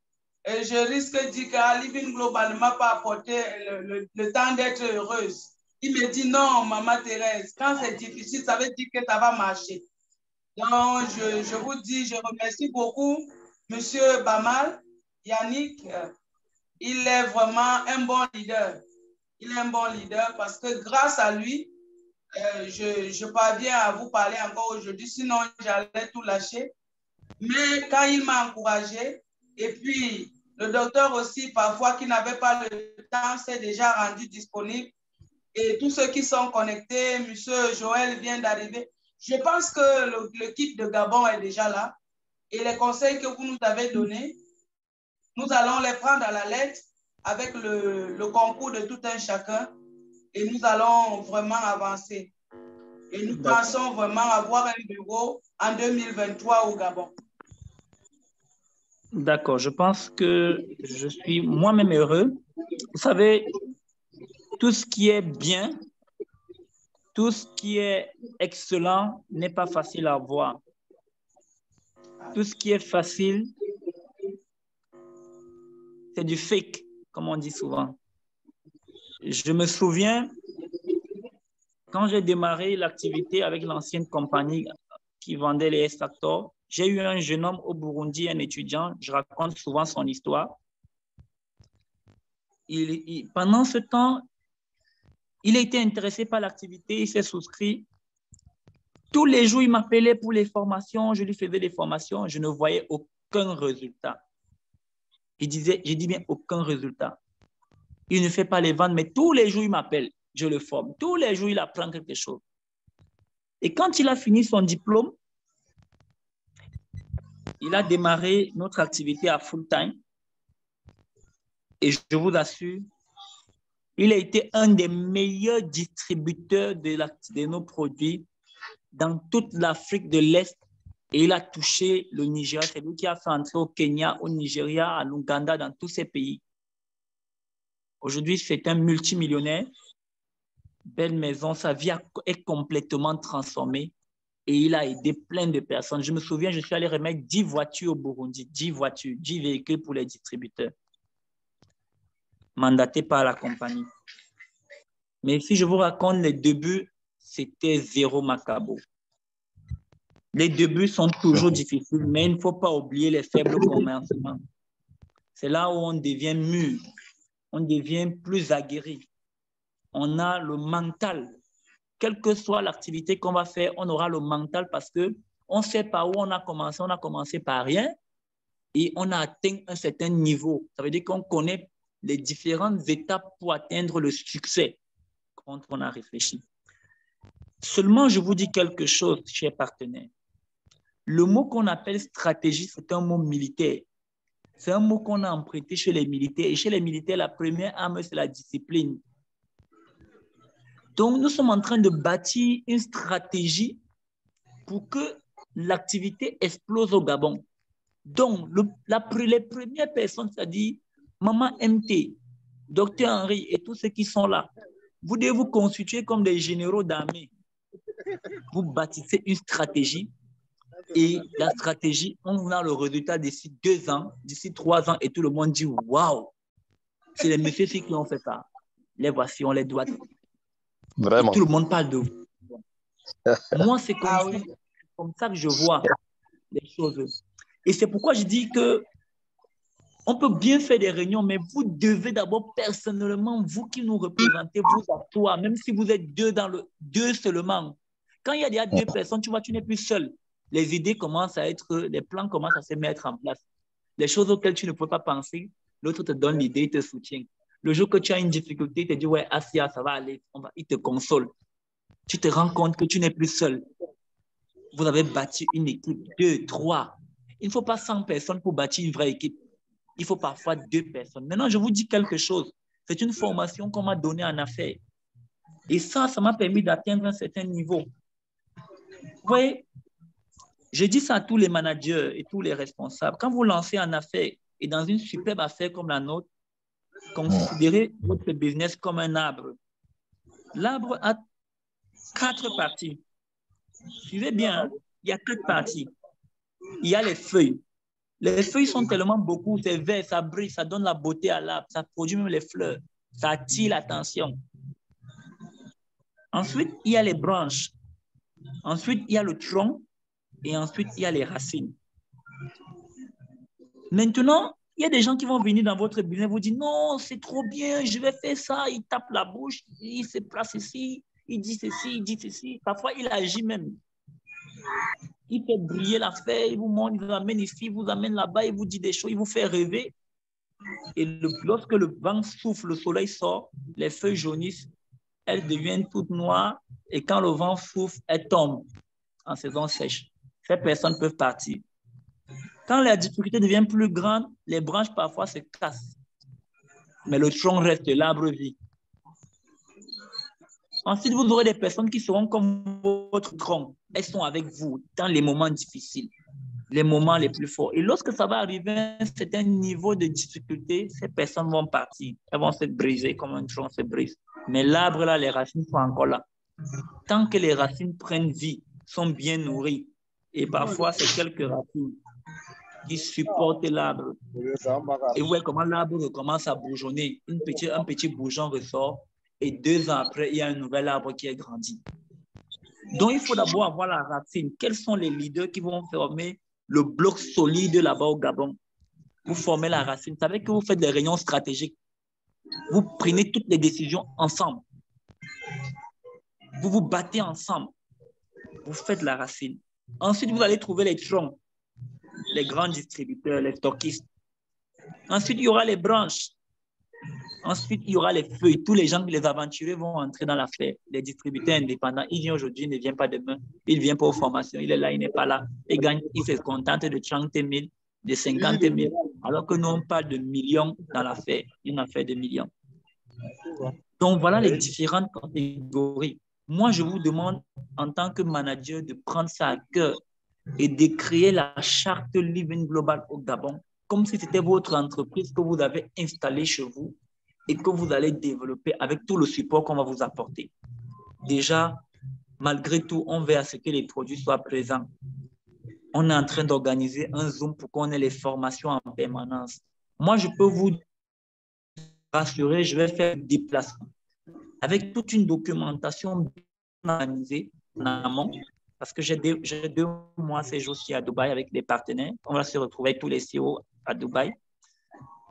je risque de dire que Living Global ne m'a pas apporté le temps d'être heureuse. Il me dit non, Maman Thérèse, quand c'est difficile, ça veut dire que ça va marcher. Donc, je vous dis, je remercie beaucoup Monsieur Bamal, Yannick. Il est vraiment un bon leader. Il est un bon leader parce que grâce à lui, je parviens à vous parler encore aujourd'hui. Sinon, j'allais tout lâcher. Mais quand il m'a encouragé, et puis le docteur aussi, parfois, qui n'avait pas le temps, s'est déjà rendu disponible. Et tous ceux qui sont connectés, Monsieur Joël vient d'arriver. Je pense que l'équipe de Gabon est déjà là. Et les conseils que vous nous avez donnés, nous allons les prendre à la lettre avec le concours de tout un chacun. Et nous allons vraiment avancer. Et nous pensons vraiment avoir un bureau en 2023 au Gabon. D'accord, je pense que je suis moi-même heureux. Vous savez, tout ce qui est bien, tout ce qui est excellent n'est pas facile à voir. Tout ce qui est facile, c'est du fake, comme on dit souvent. Je me souviens, quand j'ai démarré l'activité avec l'ancienne compagnie qui vendait les S-Factor, j'ai eu un jeune homme au Burundi, un étudiant, je raconte souvent son histoire. Pendant ce temps, il a été intéressé par l'activité, il s'est souscrit. Tous les jours, il m'appelait pour les formations, je lui faisais des formations, je ne voyais aucun résultat. Je dis bien aucun résultat. Il ne fait pas les ventes, mais tous les jours, il m'appelle, je le forme. Tous les jours, il apprend quelque chose. Et quand il a fini son diplôme, il a démarré notre activité à full time. Et je vous assure, il a été un des meilleurs distributeurs de nos produits dans toute l'Afrique de l'Est. Et il a touché le Nigeria. C'est lui qui a fait entrer au Kenya, au Nigeria, à l'Ouganda, dans tous ces pays. Aujourd'hui, c'est un multimillionnaire. Belle maison, sa vie est complètement transformée. Et il a aidé plein de personnes. Je me souviens, je suis allé remettre 10 voitures au Burundi, 10 voitures, 10 véhicules pour les distributeurs, mandatés par la compagnie. Mais si je vous raconte les débuts, c'était zéro macabo. Les débuts sont toujours difficiles, mais il ne faut pas oublier les faibles commencements. C'est là où on devient mûr, on devient plus aguerri. On a le mental. Quelle que soit l'activité qu'on va faire, on aura le mental parce qu'on sait par où on a commencé par rien et on a atteint un certain niveau. Ça veut dire qu'on connaît les différentes étapes pour atteindre le succès quand on a réfléchi. Seulement, je vous dis quelque chose, chers partenaires. Le mot qu'on appelle stratégie, c'est un mot militaire. C'est un mot qu'on a emprunté chez les militaires. Et chez les militaires, la première arme, c'est la discipline. Donc, nous sommes en train de bâtir une stratégie pour que l'activité explose au Gabon. Donc, les premières personnes, c'est-à-dire Maman MT, Docteur Henry et tous ceux qui sont là, vous devez vous constituer comme des généraux d'armée. Vous bâtissez une stratégie et la stratégie, on a le résultat d'ici 2 ans, d'ici 3 ans et tout le monde dit « Waouh, c'est les messieurs qui ont fait ça. Les voici, on les doit. » Vraiment. Et tout le monde parle de vous. Moi, c'est comme ça que je vois les choses. Et c'est pourquoi je dis que on peut bien faire des réunions, mais vous devez d'abord personnellement, vous qui nous représentez, vous à toi, même si vous êtes deux seulement. Quand il y a déjà 2 personnes, tu vois, tu n'es plus seul. Les idées commencent à être, les plans commencent à se mettre en place. Les choses auxquelles tu ne peux pas penser, l'autre te donne l'idée, il te soutient. Le jour que tu as une difficulté, il te dit, ouais, Asia, ça va aller, il te console. Tu te rends compte que tu n'es plus seul. Vous avez bâti une équipe, 2, 3. Il ne faut pas 100 personnes pour bâtir une vraie équipe. Il faut parfois 2 personnes. Maintenant, je vous dis quelque chose. C'est une formation qu'on m'a donnée en affaires. Et ça m'a permis d'atteindre un certain niveau. Vous voyez, je dis ça à tous les managers et tous les responsables. Quand vous lancez en affaires et dans une superbe affaire comme la nôtre, considérez votre business comme un arbre. L'arbre a 4 parties. Suivez bien, hein? Il y a 4 parties. Il y a les feuilles. Les feuilles sont tellement beaucoup, c'est vert, ça brille, ça donne la beauté à l'arbre, ça produit même les fleurs, ça attire l'attention. Ensuite, il y a les branches. Ensuite, il y a le tronc. Et ensuite, il y a les racines. Maintenant, il y a des gens qui vont venir dans votre business, vous dire non, c'est trop bien, je vais faire ça. Il tape la bouche, il se place ici, il dit ceci, il dit ceci. Parfois, il agit même. Il fait briller l'affaire, il vous montre, il vous amène ici, il vous amène là-bas, il vous dit des choses, il vous fait rêver. Et lorsque le vent souffle, le soleil sort, les feuilles jaunissent, elles deviennent toutes noires. Et quand le vent souffle, elles tombent en saison sèche. Ces personnes peuvent partir. Quand la difficulté devient plus grande, les branches parfois se cassent. Mais le tronc reste, l'arbre vit. Ensuite, vous aurez des personnes qui seront comme votre tronc. Elles sont avec vous dans les moments difficiles, les moments les plus forts. Et lorsque ça va arriver à un certain niveau de difficulté, ces personnes vont partir. Elles vont se briser comme un tronc se brise. Mais l'arbre, là, les racines sont encore là. Tant que les racines prennent vie, sont bien nourries, et parfois, c'est quelques racines qui supportent l'arbre. Et vous voyez comment l'arbre recommence à bourgeonner. Un petit bourgeon ressort. Et 2 ans après, il y a un nouvel arbre qui est grandi. Donc, il faut d'abord avoir la racine. Quels sont les leaders qui vont former le bloc solide là-bas au Gabon? Vous formez la racine. Vous savez que vous faites des réunions stratégiques. Vous prenez toutes les décisions ensemble. Vous vous battez ensemble. Vous faites la racine. Ensuite, vous allez trouver les troncs, les grands distributeurs, les stockistes. Ensuite, il y aura les branches. Ensuite, il y aura les feuilles. Tous les gens, les aventuriers vont entrer dans l'affaire. Les distributeurs indépendants, il vient aujourd'hui, il ne vient pas demain. Il ne vient pas aux formations. Il est là, il n'est pas là. Il gagne, il se contente de 30 000, de 50 000. Alors que nous, on parle de millions dans l'affaire. Une affaire de millions. Donc, voilà les différentes catégories. Moi, je vous demande, en tant que manager, de prendre ça à cœur et de créer la charte Living Global au Gabon, comme si c'était votre entreprise que vous avez installée chez vous et que vous allez développer avec tout le support qu'on va vous apporter. Déjà, malgré tout, on veut à ce que les produits soient présents. On est en train d'organiser un Zoom pour qu'on ait les formations en permanence. Moi, je peux vous rassurer, je vais faire des déplacements avec toute une documentation bien organisée en amont, parce que j'ai 2 mois ces jours-ci à Dubaï avec des partenaires. On va se retrouver avec tous les CEO à Dubaï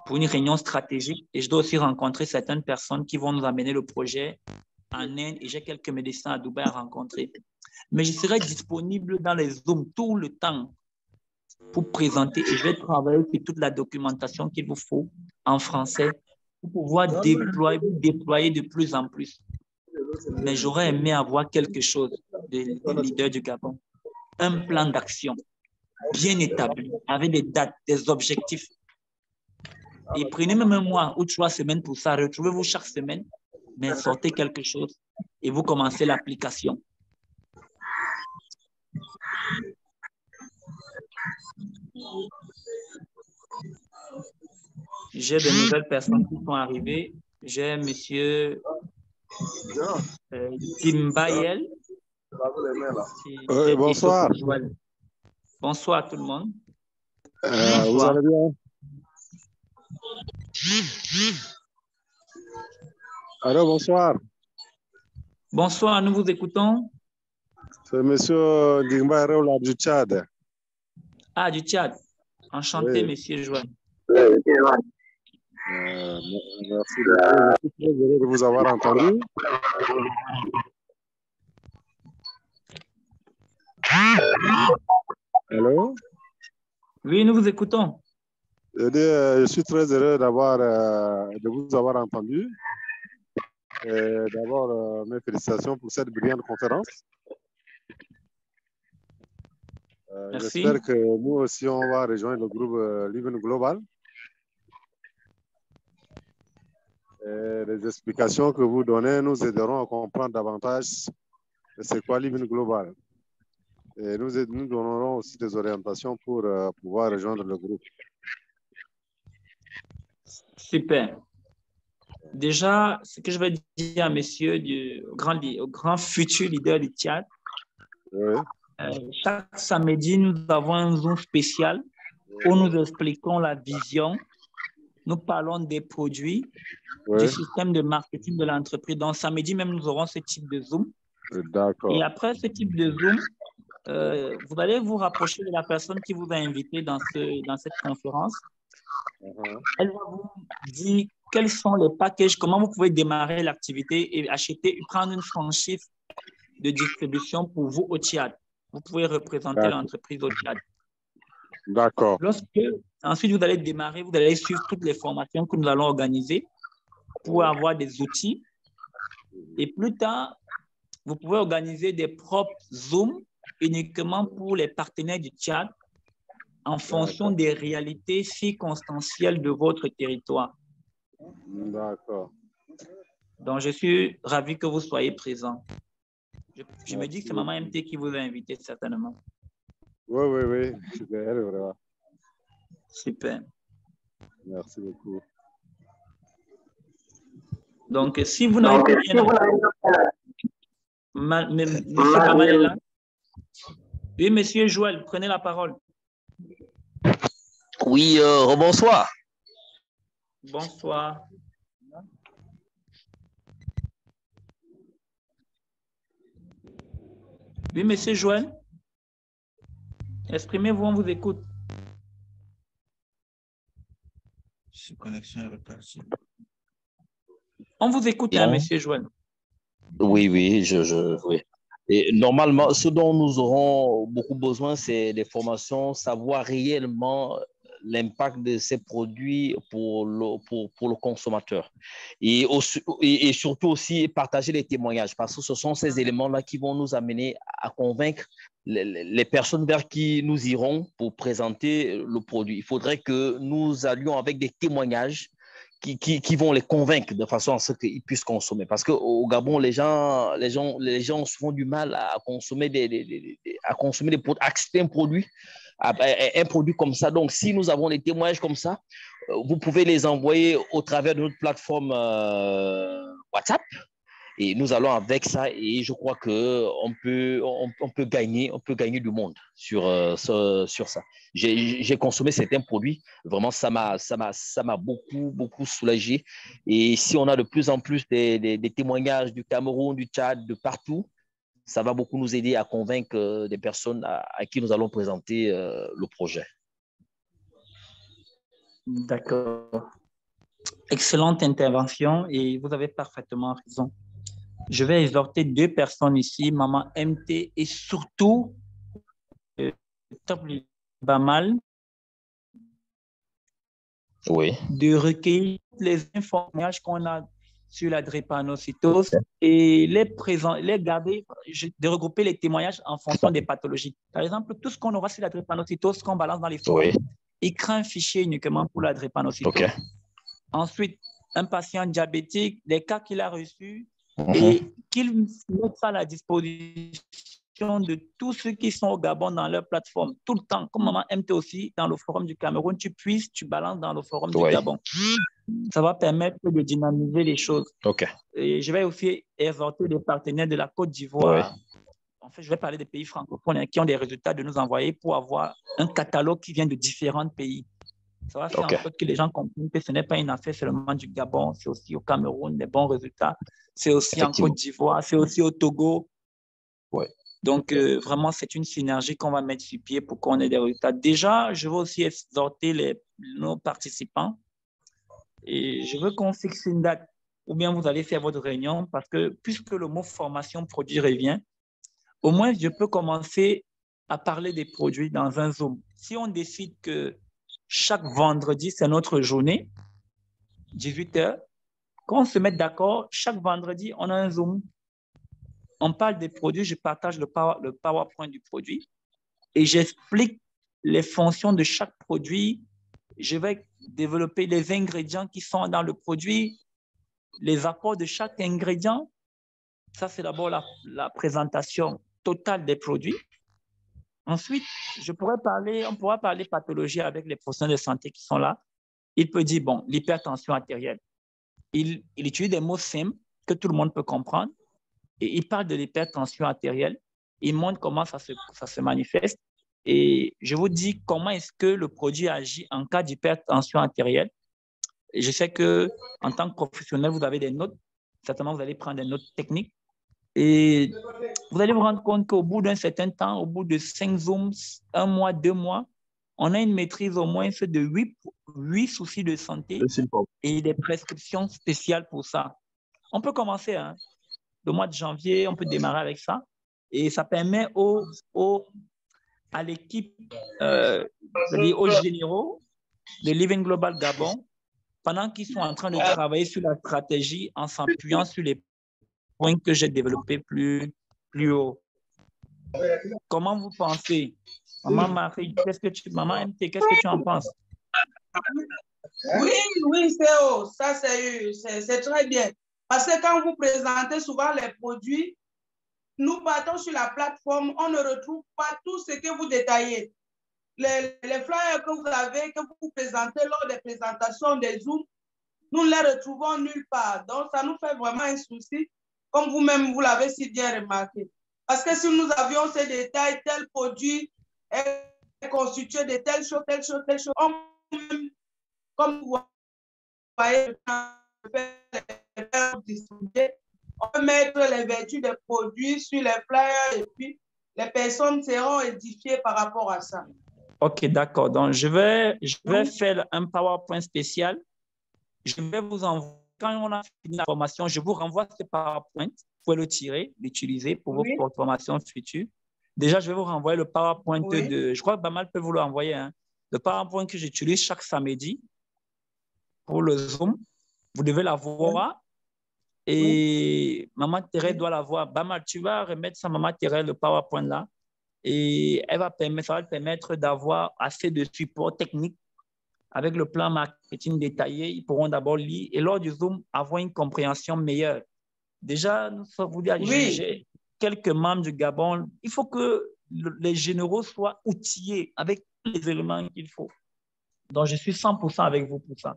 pour une réunion stratégique. Et je dois aussi rencontrer certaines personnes qui vont nous amener le projet en Inde. Et j'ai quelques médecins à Dubaï à rencontrer. Mais je serai disponible dans les Zooms tout le temps pour présenter. Et je vais travailler sur toute la documentation qu'il vous faut en français pour pouvoir déployer de plus en plus. mais j'aurais aimé avoir quelque chose des leaders du Gabon. Un plan d'action bien établi, avec des dates, des objectifs. Et prenez même un mois ou 3 semaines pour ça. Retrouvez-vous chaque semaine, mais sortez quelque chose et vous commencez l'application. J'ai de nouvelles personnes qui sont arrivées. J'ai monsieur Timbayel. Oui, bonsoir. Bonsoir tout le monde. Vous allez bien? Allô, bonsoir. Bonsoir, nous vous écoutons. C'est monsieur Dingba Reoula du Tchad. Ah, du Tchad. Enchanté, Oui. monsieur Joël. Merci beaucoup. Je suis très heureux de vous avoir entendu. Allô? Oui, nous vous écoutons. Je suis très heureux de vous avoir entendu. D'abord, mes félicitations pour cette brillante conférence. J'espère que nous aussi, on va rejoindre le groupe Living Global. Les explications que vous donnez nous aideront à comprendre davantage c'est quoi Living Global. Et nous donnerons aussi des orientations pour pouvoir rejoindre le groupe. Super. Déjà, ce que je vais dire à monsieur au grand futur leader du Tchad, oui. Chaque samedi, nous avons un Zoom spécial où nous expliquons la vision, nous parlons des produits, du système de marketing de l'entreprise. Donc, samedi même, nous aurons ce type de Zoom. D'accord. Et après ce type de Zoom, vous allez vous rapprocher de la personne qui vous a invité dans cette conférence. Elle va vous dire quels sont les packages, comment vous pouvez démarrer l'activité et prendre une franchise de distribution pour vous au Tchad. Vous pouvez représenter l'entreprise au Tchad. D'accord. Ensuite, vous allez démarrer, vous allez suivre toutes les formations que nous allons organiser pour avoir des outils. Et plus tard, vous pouvez organiser des propres Zooms uniquement pour les partenaires du Tchad en fonction des réalités circonstancielles de votre territoire. D'accord. Donc, je suis ravi que vous soyez présents. Je me dis que c'est Maman MT qui vous a invité, certainement. Oui. C'est elle, vraiment. Super. Merci beaucoup. Donc, si vous n'avez rien Monsieur Bamal est là. Oui, monsieur Joël, prenez la parole. Oui, bonsoir. Bonsoir. Oui, monsieur Joël. Exprimez-vous, on vous écoute. Connexion est repartie. On vous écoute, hein, monsieur Joël. Oui, oui. Et normalement, ce dont nous aurons beaucoup besoin, c'est des formations, savoir réellement l'impact de ces produits pour le consommateur. Et surtout aussi partager les témoignages, parce que ce sont ces éléments-là qui vont nous amener à convaincre les personnes vers qui nous irons pour présenter le produit. Il faudrait que nous allions avec des témoignages qui vont les convaincre de façon à ce qu'ils puissent consommer. Parce qu'au Gabon, les gens ont souvent du mal à consommer à accepter un produit comme ça. Donc, si nous avons des témoignages comme ça, vous pouvez les envoyer au travers de notre plateforme WhatsApp. Et nous allons avec ça, et je crois qu'on peut gagner du monde sur ça. J'ai consommé certains produits, vraiment ça m'a beaucoup soulagé. Et si on a de plus en plus des témoignages du Cameroun, du Tchad, de partout, ça va beaucoup nous aider à convaincre des personnes à qui nous allons présenter le projet. D'accord. Excellente intervention et vous avez parfaitement raison. Je vais exhorter 2 personnes ici, Maman MT et surtout Top Bamal, oui, de recueillir les informations qu'on a sur la drépanocytose et les garder, de regrouper les témoignages en fonction des pathologies. Par exemple, tout ce qu'on aura sur la drépanocytose qu'on balance dans les forums, il crée un fichier uniquement pour la drépanocytose. Ensuite, un patient diabétique, des cas qu'il a reçus et qu'il mette ça à la disposition de tous ceux qui sont au Gabon dans leur plateforme, tout le temps. Comme Maman MT aussi, dans le forum du Cameroun, tu balances dans le forum du Gabon. Ça va permettre de dynamiser les choses. Et je vais aussi exhorter les partenaires de la Côte d'Ivoire. En fait, je vais parler des pays francophones qui ont des résultats de nous envoyer pour avoir un catalogue qui vient de différents pays. Ça va faire en sorte que les gens comprennent que ce n'est pas une affaire seulement du Gabon, c'est aussi au Cameroun des bons résultats, c'est aussi en Côte d'Ivoire, c'est aussi au Togo. Donc, vraiment, c'est une synergie qu'on va mettre sur pied pour qu'on ait des résultats. Déjà, je veux aussi exhorter nos participants et je veux qu'on fixe une date ou bien vous allez faire votre réunion parce que puisque le mot formation produit revient, au moins, je peux commencer à parler des produits dans un Zoom. Si on décide que chaque vendredi, c'est notre journée, 18h, quand on se met d'accord, chaque vendredi, on a un Zoom. On parle des produits, je partage le PowerPoint du produit et j'explique les fonctions de chaque produit. Je vais développer les ingrédients qui sont dans le produit, les apports de chaque ingrédient. Ça, c'est d'abord la présentation totale des produits. Ensuite, on pourra parler pathologie avec les professionnels de santé qui sont là. Il peut dire, bon, l'hypertension artérielle. Il utilise des mots simples que tout le monde peut comprendre. Et il parle de l'hypertension artérielle. Il montre comment ça se manifeste. Et je vous dis comment est-ce que le produit agit en cas d'hypertension artérielle. Et je sais qu'en tant que professionnel, vous avez des notes. Certainement, vous allez prendre des notes techniques. Et vous allez vous rendre compte qu'au bout d'un certain temps, au bout de 5 Zooms, 1 mois, 2 mois, on a une maîtrise au moins de 8 soucis de santé et des prescriptions spéciales pour ça. On peut commencer, hein. Le mois de janvier, on peut démarrer avec ça. Et ça permet à l'équipe, aux généraux de Living Global Gabon, pendant qu'ils sont en train de travailler sur la stratégie en s'appuyant sur les points que j'ai développés plus haut. Comment vous pensez? Maman Marie, Maman MT, qu'est-ce que tu en penses? Oui, Théo, ça c'est très bien. Parce que quand vous présentez souvent les produits, nous partons sur la plateforme, on ne retrouve pas tout ce que vous détaillez. Les flyers que vous avez, que vous présentez lors des présentations des Zoom, nous ne les retrouvons nulle part. Donc, ça nous fait vraiment un souci, comme vous-même, vous l'avez si bien remarqué. Parce que si nous avions ces détails, tel produit est constitué de telle chose, comme vous voyez, on peut mettre les vertus des produits sur les flyers et puis les personnes seront édifiées par rapport à ça. Ok, d'accord. Donc, je vais faire un PowerPoint spécial. Je vais vous envoyer, quand on a fini la formation, je vous renvoie ce PowerPoint. Vous pouvez le tirer, l'utiliser pour vos formations futures. Déjà, je vais vous renvoyer le PowerPoint je crois que Bamal peut vous l'envoyer, hein, le PowerPoint que j'utilise chaque samedi pour le Zoom. Vous devez l'avoir. Et Maman Thérèse doit l'avoir. Bamal, tu vas remettre ça, Maman Thérèse, le PowerPoint là. Et ça va te permettre d'avoir assez de support technique avec le plan marketing détaillé. Ils pourront d'abord lire et lors du Zoom, avoir une compréhension meilleure. Déjà, nous vous dire, j'ai quelques membres du Gabon. Il faut que les généraux soient outillés avec les éléments qu'il faut. Donc, je suis 100% avec vous pour ça.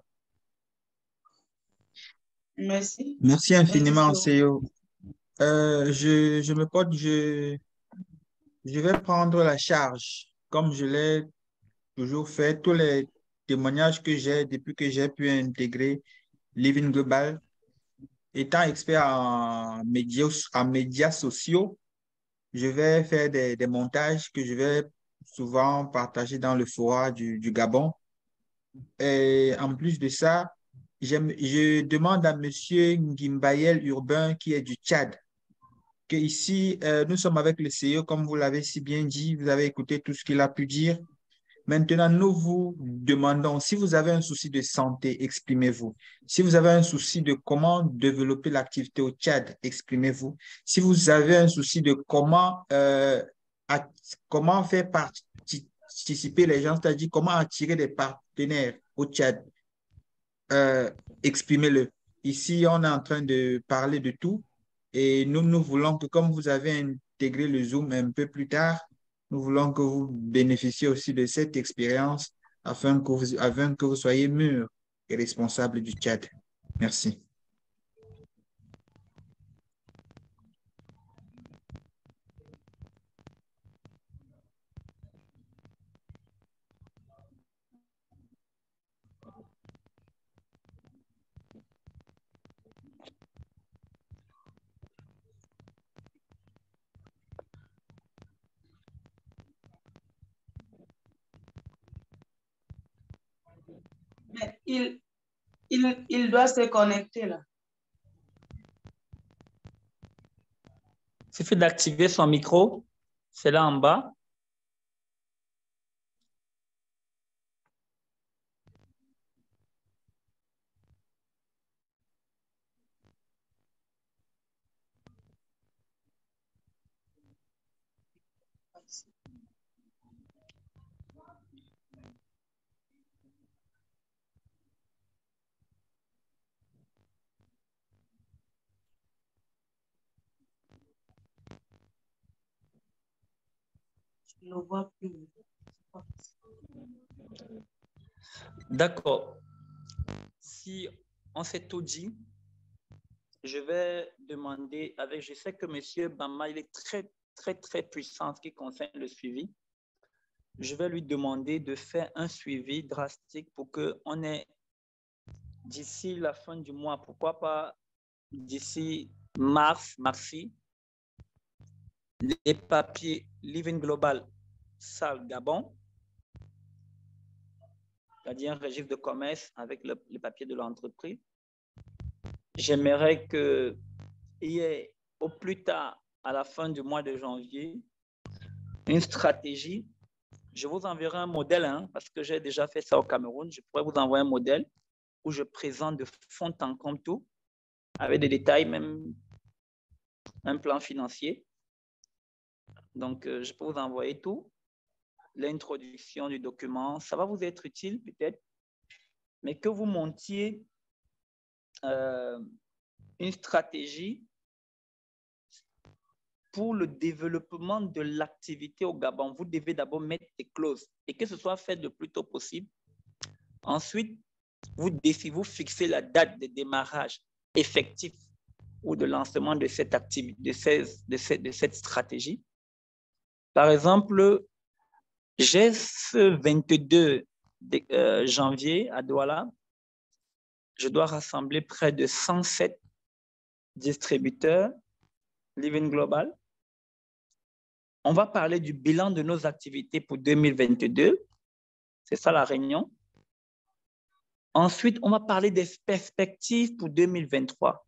Merci. Merci infiniment, CEO. Je vais prendre la charge, comme je l'ai toujours fait. Tous les témoignages que j'ai depuis que j'ai pu intégrer Living Global, étant expert en médias sociaux, je vais faire des montages que je vais souvent partager dans le forum du Gabon. Et en plus de ça, je demande à Monsieur Ngimbayel Urbain, qui est du Tchad, que ici, nous sommes avec le CEO, comme vous l'avez si bien dit, vous avez écouté tout ce qu'il a pu dire. Maintenant, nous vous demandons, si vous avez un souci de santé, exprimez-vous. Si vous avez un souci de comment développer l'activité au Tchad, exprimez-vous. Si vous avez un souci de comment faire participer les gens, c'est-à-dire comment attirer des partenaires au Tchad, euh, exprimez-le. Ici, on est en train de parler de tout et nous voulons que, comme vous avez intégré le Zoom un peu plus tard, nous voulons que vous bénéficiez aussi de cette expérience afin que vous soyez mûrs et responsables du Tchad. Merci. Mais il doit se connecter là. Il suffit d'activer son micro. C'est là en bas. Je ne le vois plus. D'accord. Si on s'est tout dit, je vais demander je sais que M. Bama, il est très, très, très puissant en ce qui concerne le suivi. Je vais lui demander de faire un suivi drastique pour qu'on ait, d'ici la fin du mois, pourquoi pas d'ici mars, les papiers Living Global, Salle Gabon, c'est-à-dire un registre de commerce avec les papiers de l'entreprise. J'aimerais qu'il y ait au plus tard, à la fin du mois de janvier, une stratégie. Je vous enverrai un modèle, parce que j'ai déjà fait ça au Cameroun. Je pourrais vous envoyer un modèle où je présente de fond en comble tout, avec des détails, même un plan financier. Donc, je peux vous envoyer tout. L'introduction du document, ça va vous être utile peut-être, mais que vous montiez une stratégie pour le développement de l'activité au Gabon. Vous devez d'abord mettre des clauses et que ce soit fait le plus tôt possible. Ensuite, vous fixez la date de démarrage effectif ou de lancement de cette activité, de cette stratégie. Par exemple, j'ai ce 22 janvier à Douala, je dois rassembler près de 107 distributeurs Living Global. On va parler du bilan de nos activités pour 2022. C'est ça la réunion. Ensuite, on va parler des perspectives pour 2023.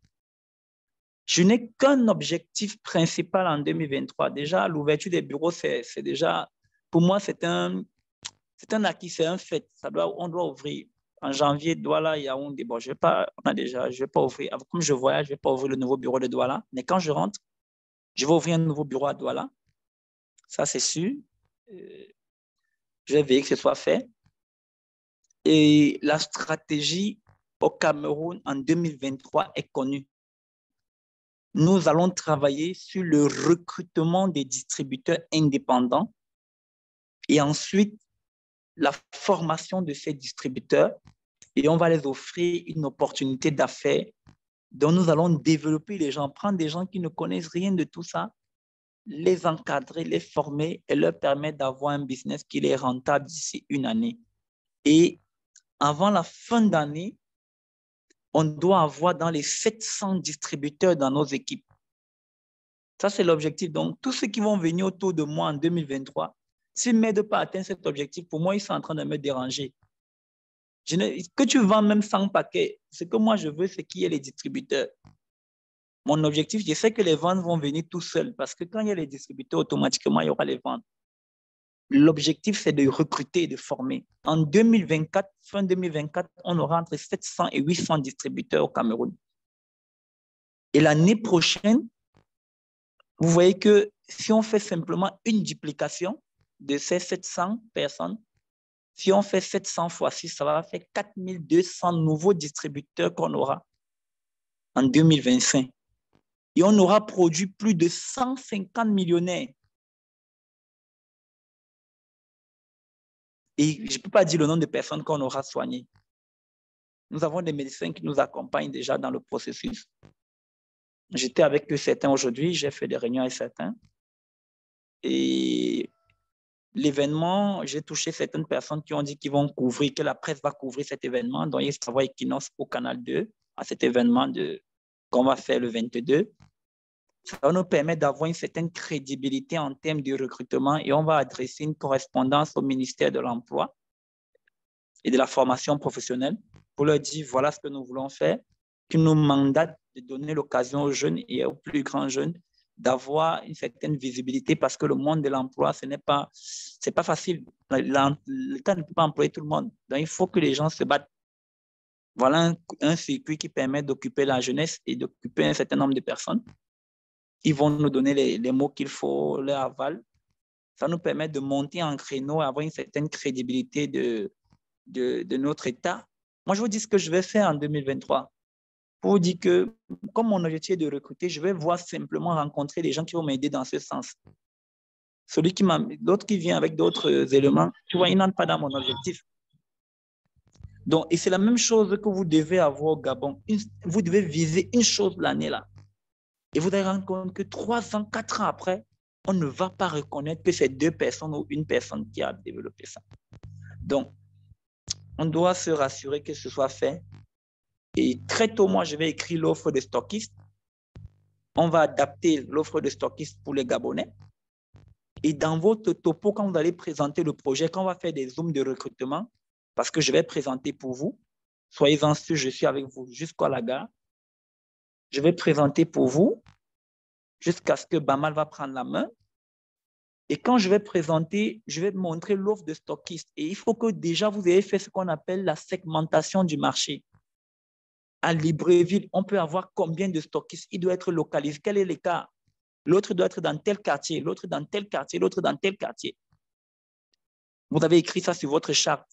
Je n'ai qu'un objectif principal en 2023. Déjà, l'ouverture des bureaux, c'est déjà, pour moi, c'est un acquis, c'est un fait. On doit ouvrir en janvier, Douala, Yaoundé. Bon, je ne vais pas ouvrir. Comme je voyage, je ne vais pas ouvrir le nouveau bureau de Douala. Mais quand je rentre, je vais ouvrir un nouveau bureau à Douala. Ça, c'est sûr. Je vais veiller que ce soit fait. Et la stratégie au Cameroun en 2023 est connue. Nous allons travailler sur le recrutement des distributeurs indépendants et ensuite la formation de ces distributeurs, et on va les offrir une opportunité d'affaires dont nous allons développer les gens, prendre des gens qui ne connaissent rien de tout ça, les encadrer, les former et leur permettre d'avoir un business qui est rentable d'ici une année. Et avant la fin d'année, on doit avoir dans les 700 distributeurs dans nos équipes. Ça, c'est l'objectif. Donc, tous ceux qui vont venir autour de moi en 2023, s'ils ne m'aident pas à atteindre cet objectif, pour moi, ils sont en train de me déranger. Que tu vends même 100 paquets, ce que moi, je veux, c'est qu'il y ait les distributeurs. Mon objectif, je sais que les ventes vont venir tout seuls parce que quand il y a les distributeurs, automatiquement, il y aura les ventes. l'objectif, c'est de recruter et de former. En 2024, fin 2024, on aura entre 700 et 800 distributeurs au Cameroun. Et l'année prochaine, vous voyez que si on fait simplement une duplication de ces 700 personnes, si on fait 700 fois 6, ça va faire 4200 nouveaux distributeurs qu'on aura en 2025. Et on aura produit plus de 150 millionnaires. Et je ne peux pas dire le nombre de personnes qu'on aura soignées. Nous avons des médecins qui nous accompagnent déjà dans le processus. J'étais avec certains aujourd'hui, j'ai fait des réunions avec certains. Et l'événement, j'ai touché certaines personnes qui ont dit qu'ils vont couvrir, que la presse va couvrir cet événement. Donc, il y a Equinox au Canal 2, à cet événement qu'on va faire le 22. Ça va nous permettre d'avoir une certaine crédibilité en termes de recrutement et on va adresser une correspondance au ministère de l'Emploi et de la formation professionnelle pour leur dire voilà ce que nous voulons faire, qui nous mandate de donner l'occasion aux jeunes et aux plus grands jeunes d'avoir une certaine visibilité parce que le monde de l'emploi, c'est pas facile. L'État ne peut pas employer tout le monde. Donc, il faut que les gens se battent. Voilà un circuit qui permet d'occuper la jeunesse et d'occuper un certain nombre de personnes. Ils vont nous donner les mots qu'il faut, leur aval. Ça nous permet de monter en créneau, avoir une certaine crédibilité de notre État. Moi, je vous dis ce que je vais faire en 2023. Pour vous dire que, comme mon objectif est de recruter, je vais voir simplement rencontrer des gens qui vont m'aider dans ce sens. L'autre qui vient avec d'autres éléments, tu vois, il n'entre pas dans mon objectif. Donc, et c'est la même chose que vous devez avoir au Gabon. Vous devez viser une chose l'année là. Et vous allez rendre compte que 3 ans, 4 ans après, on ne va pas reconnaître que c'est 2 personnes ou une personne qui a développé ça. Donc, on doit se rassurer que ce soit fait. Et très tôt, moi, je vais écrire l'offre de stockistes. On va adapter l'offre de stockistes pour les Gabonais. Et dans votre topo, quand vous allez présenter le projet, quand on va faire des zooms de recrutement, parce que je vais présenter pour vous, soyez-en sûrs, je suis avec vous jusqu'à la gare. Je vais présenter pour vous jusqu'à ce que Bamal va prendre la main. Et quand je vais présenter, je vais montrer l'offre de stockistes. Et il faut que déjà vous ayez fait ce qu'on appelle la segmentation du marché. À Libreville, on peut avoir combien de stockistes? Il doit être localisé. Quel est l'écart? L'autre doit être dans tel quartier, l'autre dans tel quartier, l'autre dans tel quartier. Vous avez écrit ça sur votre charte.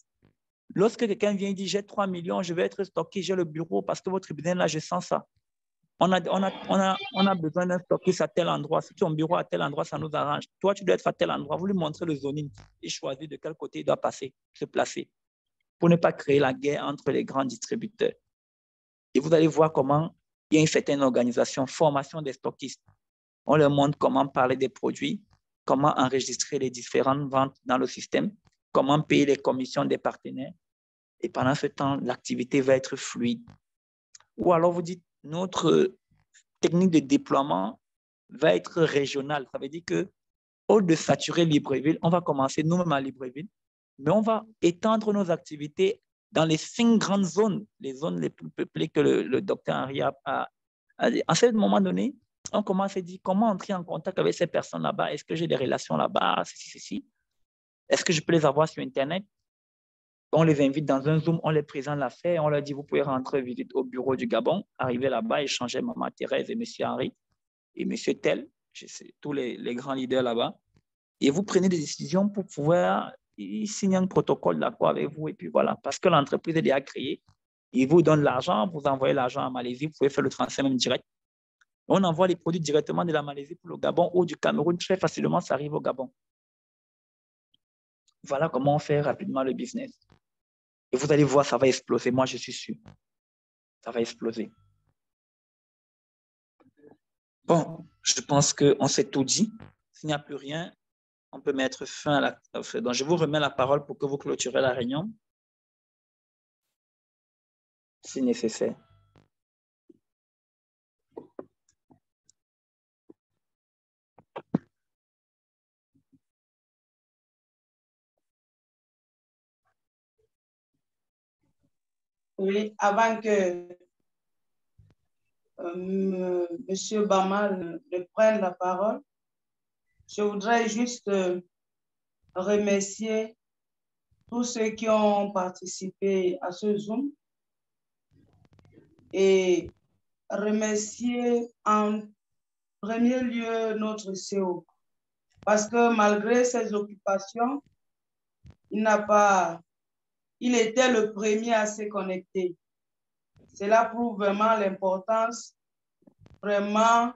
Lorsque quelqu'un vient et dit, j'ai 3 millions, je vais être stocké, j'ai le bureau parce que votre business, là, je sens ça. On a besoin d'un stockiste à tel endroit. Si tu as un bureau à tel endroit, ça nous arrange. Toi, tu dois être à tel endroit. Vous lui montrez le zoning et choisir de quel côté il doit passer, se placer pour ne pas créer la guerre entre les grands distributeurs. Et vous allez voir comment il y a une certaine organisation, formation des stockistes. On leur montre comment parler des produits, comment enregistrer les différentes ventes dans le système, comment payer les commissions des partenaires. Et pendant ce temps, l'activité va être fluide. Ou alors vous dites, notre technique de déploiement va être régionale. Ça veut dire qu'au lieu de saturer Libreville, on va commencer nous-mêmes à Libreville, mais on va étendre nos activités dans les 5 grandes zones, les zones les plus peuplées que le docteur Henry a. À ce moment donné, on commence à dire comment entrer en contact avec ces personnes là-bas. Est-ce que j'ai des relations là-bas? Ceci. Est-ce que je peux les avoir sur Internet? On les invite dans un Zoom, on les présente l'affaire, on leur dit, vous pouvez rentrer visite au bureau du Gabon, arriver là-bas, échanger Maman Thérèse et M. Henry et M. Tel, tous les grands leaders là-bas. Et vous prenez des décisions pour pouvoir signer un protocole d'accord avec vous. Et puis voilà, parce que l'entreprise est déjà créée, ils vous donnent l'argent, vous envoyez l'argent à Malaisie, vous pouvez faire le transfert même direct. On envoie les produits directement de la Malaisie pour le Gabon ou du Cameroun. Très facilement, ça arrive au Gabon. Voilà comment on fait rapidement le business. Et vous allez voir, ça va exploser. Moi, je suis sûr. Ça va exploser. Bon, je pense qu'on s'est tout dit. S'il n'y a plus rien, on peut mettre fin à la... Donc, je vous remets la parole pour que vous clôturez la réunion, si nécessaire. Oui, avant que M. Bamal ne prenne la parole, je voudrais juste remercier tous ceux qui ont participé à ce Zoom et remercier en premier lieu notre CEO parce que malgré ses occupations, il était le premier à se connecter. Cela prouve vraiment l'importance, vraiment,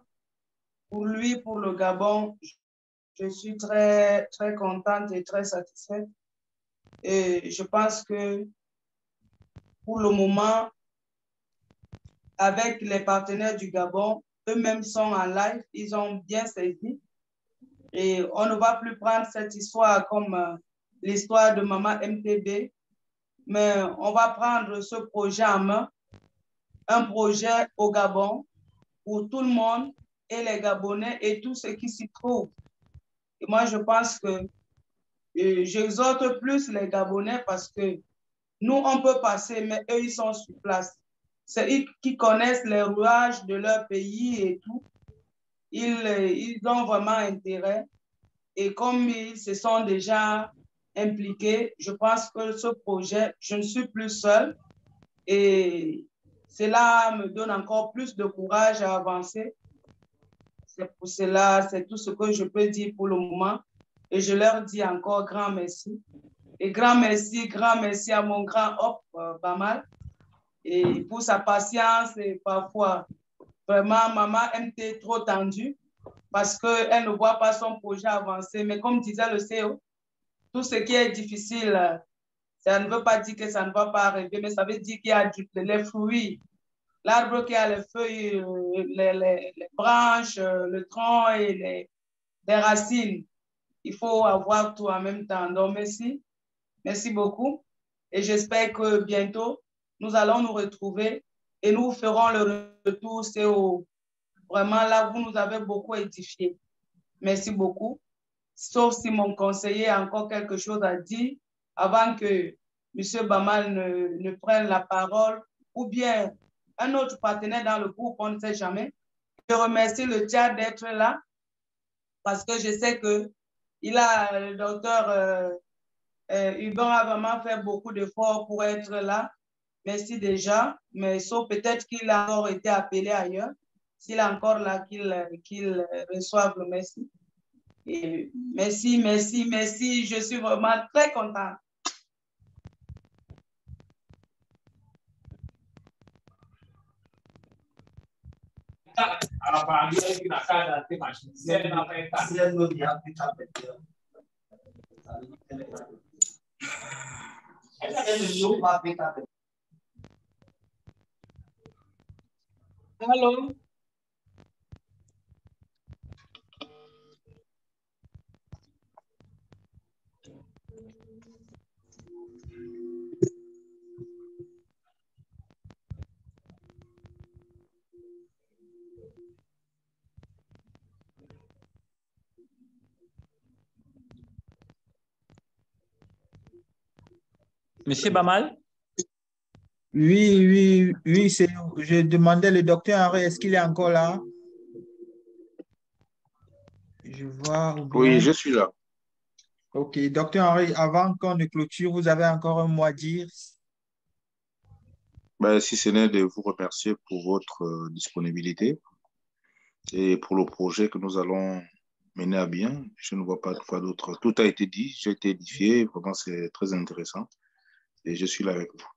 pour lui, pour le Gabon. Je suis très, très contente et très satisfaite. Et je pense que pour le moment, avec les partenaires du Gabon, eux-mêmes sont en live, ils ont bien saisi. Et on ne va plus prendre cette histoire comme l'histoire de Maman MTB, mais on va prendre ce projet en main, un projet au Gabon pour tout le monde et les Gabonais et tous ceux qui s'y trouvent. Et moi, je pense que j'exhorte plus les Gabonais parce que nous, on peut passer, mais eux, ils sont sur place. C'est eux qui connaissent les rouages de leur pays et tout. Ils ont vraiment intérêt. Et comme ils se sont déjà impliqués, je pense que ce projet, je ne suis plus seule. Et cela me donne encore plus de courage à avancer. C'est pour cela, c'est tout ce que je peux dire pour le moment. Et je leur dis encore grand merci. Et grand merci à mon grand Hop Bamal. Et pour sa patience et parfois, vraiment, maman MT trop tendue parce qu'elle ne voit pas son projet avancer. Mais comme disait le CEO, tout ce qui est difficile, ça ne veut pas dire que ça ne va pas arriver, mais ça veut dire qu'il y a les fruits, l'arbre qui a les feuilles, les branches, le tronc et les racines. Il faut avoir tout en même temps. Donc, merci. Merci beaucoup. Et j'espère que bientôt, nous allons nous retrouver et nous ferons le retour. C'est vraiment là où vous nous avez beaucoup édifié. Merci beaucoup. Sauf si mon conseiller a encore quelque chose à dire avant que M. Bamal ne prenne la parole ou bien un autre partenaire dans le groupe, on ne sait jamais. Je remercie le Tchad d'être là parce que je sais que le docteur Hubert a vraiment fait beaucoup d'efforts pour être là. Merci déjà, mais sauf peut-être qu'il a encore été appelé ailleurs. S'il est encore là, qu'il reçoive le merci. Et merci. Je suis vraiment très contente. Allô? Monsieur Bamal? Oui, je demandais le docteur Henri, est-ce qu'il est encore là? Je vois, ou Oui, bien... je suis là. Ok, docteur Henri, avant qu'on ne clôture, vous avez encore un mot à dire? Ben, si ce n'est de vous remercier pour votre disponibilité et pour le projet que nous allons mener à bien. Je ne vois pas quoi d'autre. Tout a été dit, j'ai été édifié. Vraiment, c'est très intéressant. Et je suis là avec vous.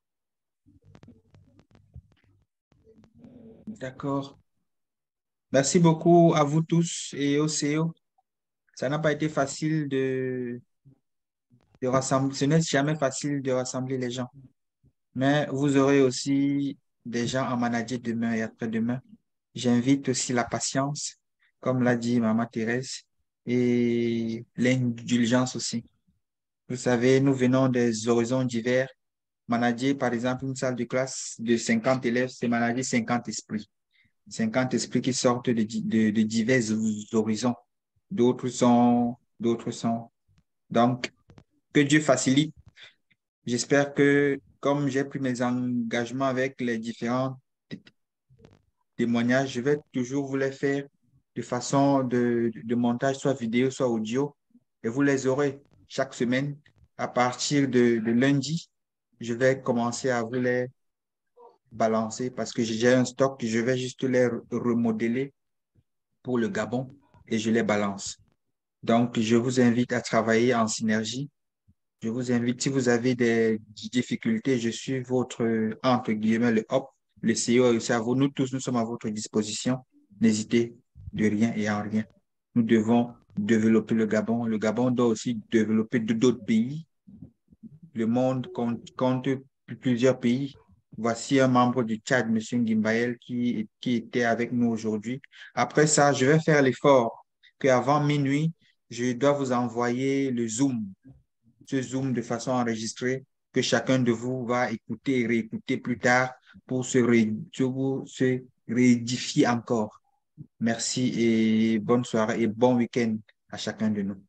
D'accord. Merci beaucoup à vous tous et au CEO. Ça n'a pas été facile de rassembler, ce n'est jamais facile de rassembler les gens. Mais vous aurez aussi des gens à manager demain et après-demain. J'invite aussi la patience, comme l'a dit Maman Thérèse, et l'indulgence aussi. Vous savez, nous venons des horizons divers. Manager, par exemple, une salle de classe de 50 élèves, c'est manager 50 esprits. 50 esprits qui sortent de divers horizons. D'autres sont. Donc, que Dieu facilite. J'espère que, comme j'ai pris mes engagements avec les différents témoignages, je vais toujours vous les faire de façon de montage, soit vidéo, soit audio, et vous les aurez. chaque semaine. À partir de lundi, je vais commencer à vous les balancer parce que j'ai un stock, je vais juste les remodeler pour le Gabon et je les balance. Donc, je vous invite à travailler en synergie. Je vous invite, si vous avez des difficultés, je suis votre, entre guillemets, le hop, le CEO est aussi à vous. Nous tous, nous sommes à votre disposition. N'hésitez de rien et en rien. Nous devons développer le Gabon. Le Gabon doit aussi développer d'autres pays. Le monde compte plusieurs pays. Voici un membre du Tchad, M. Ngimbaël, qui était avec nous aujourd'hui. Après ça, je vais faire l'effort qu'avant minuit, je dois vous envoyer le Zoom, ce Zoom de façon enregistrée que chacun de vous va écouter et réécouter plus tard pour se réédifier encore. Merci et bonne soirée et bon week-end à chacun de nous.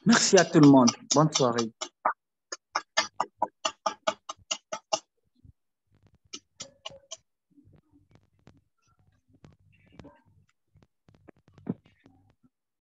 Merci à tout le monde. Bonne soirée.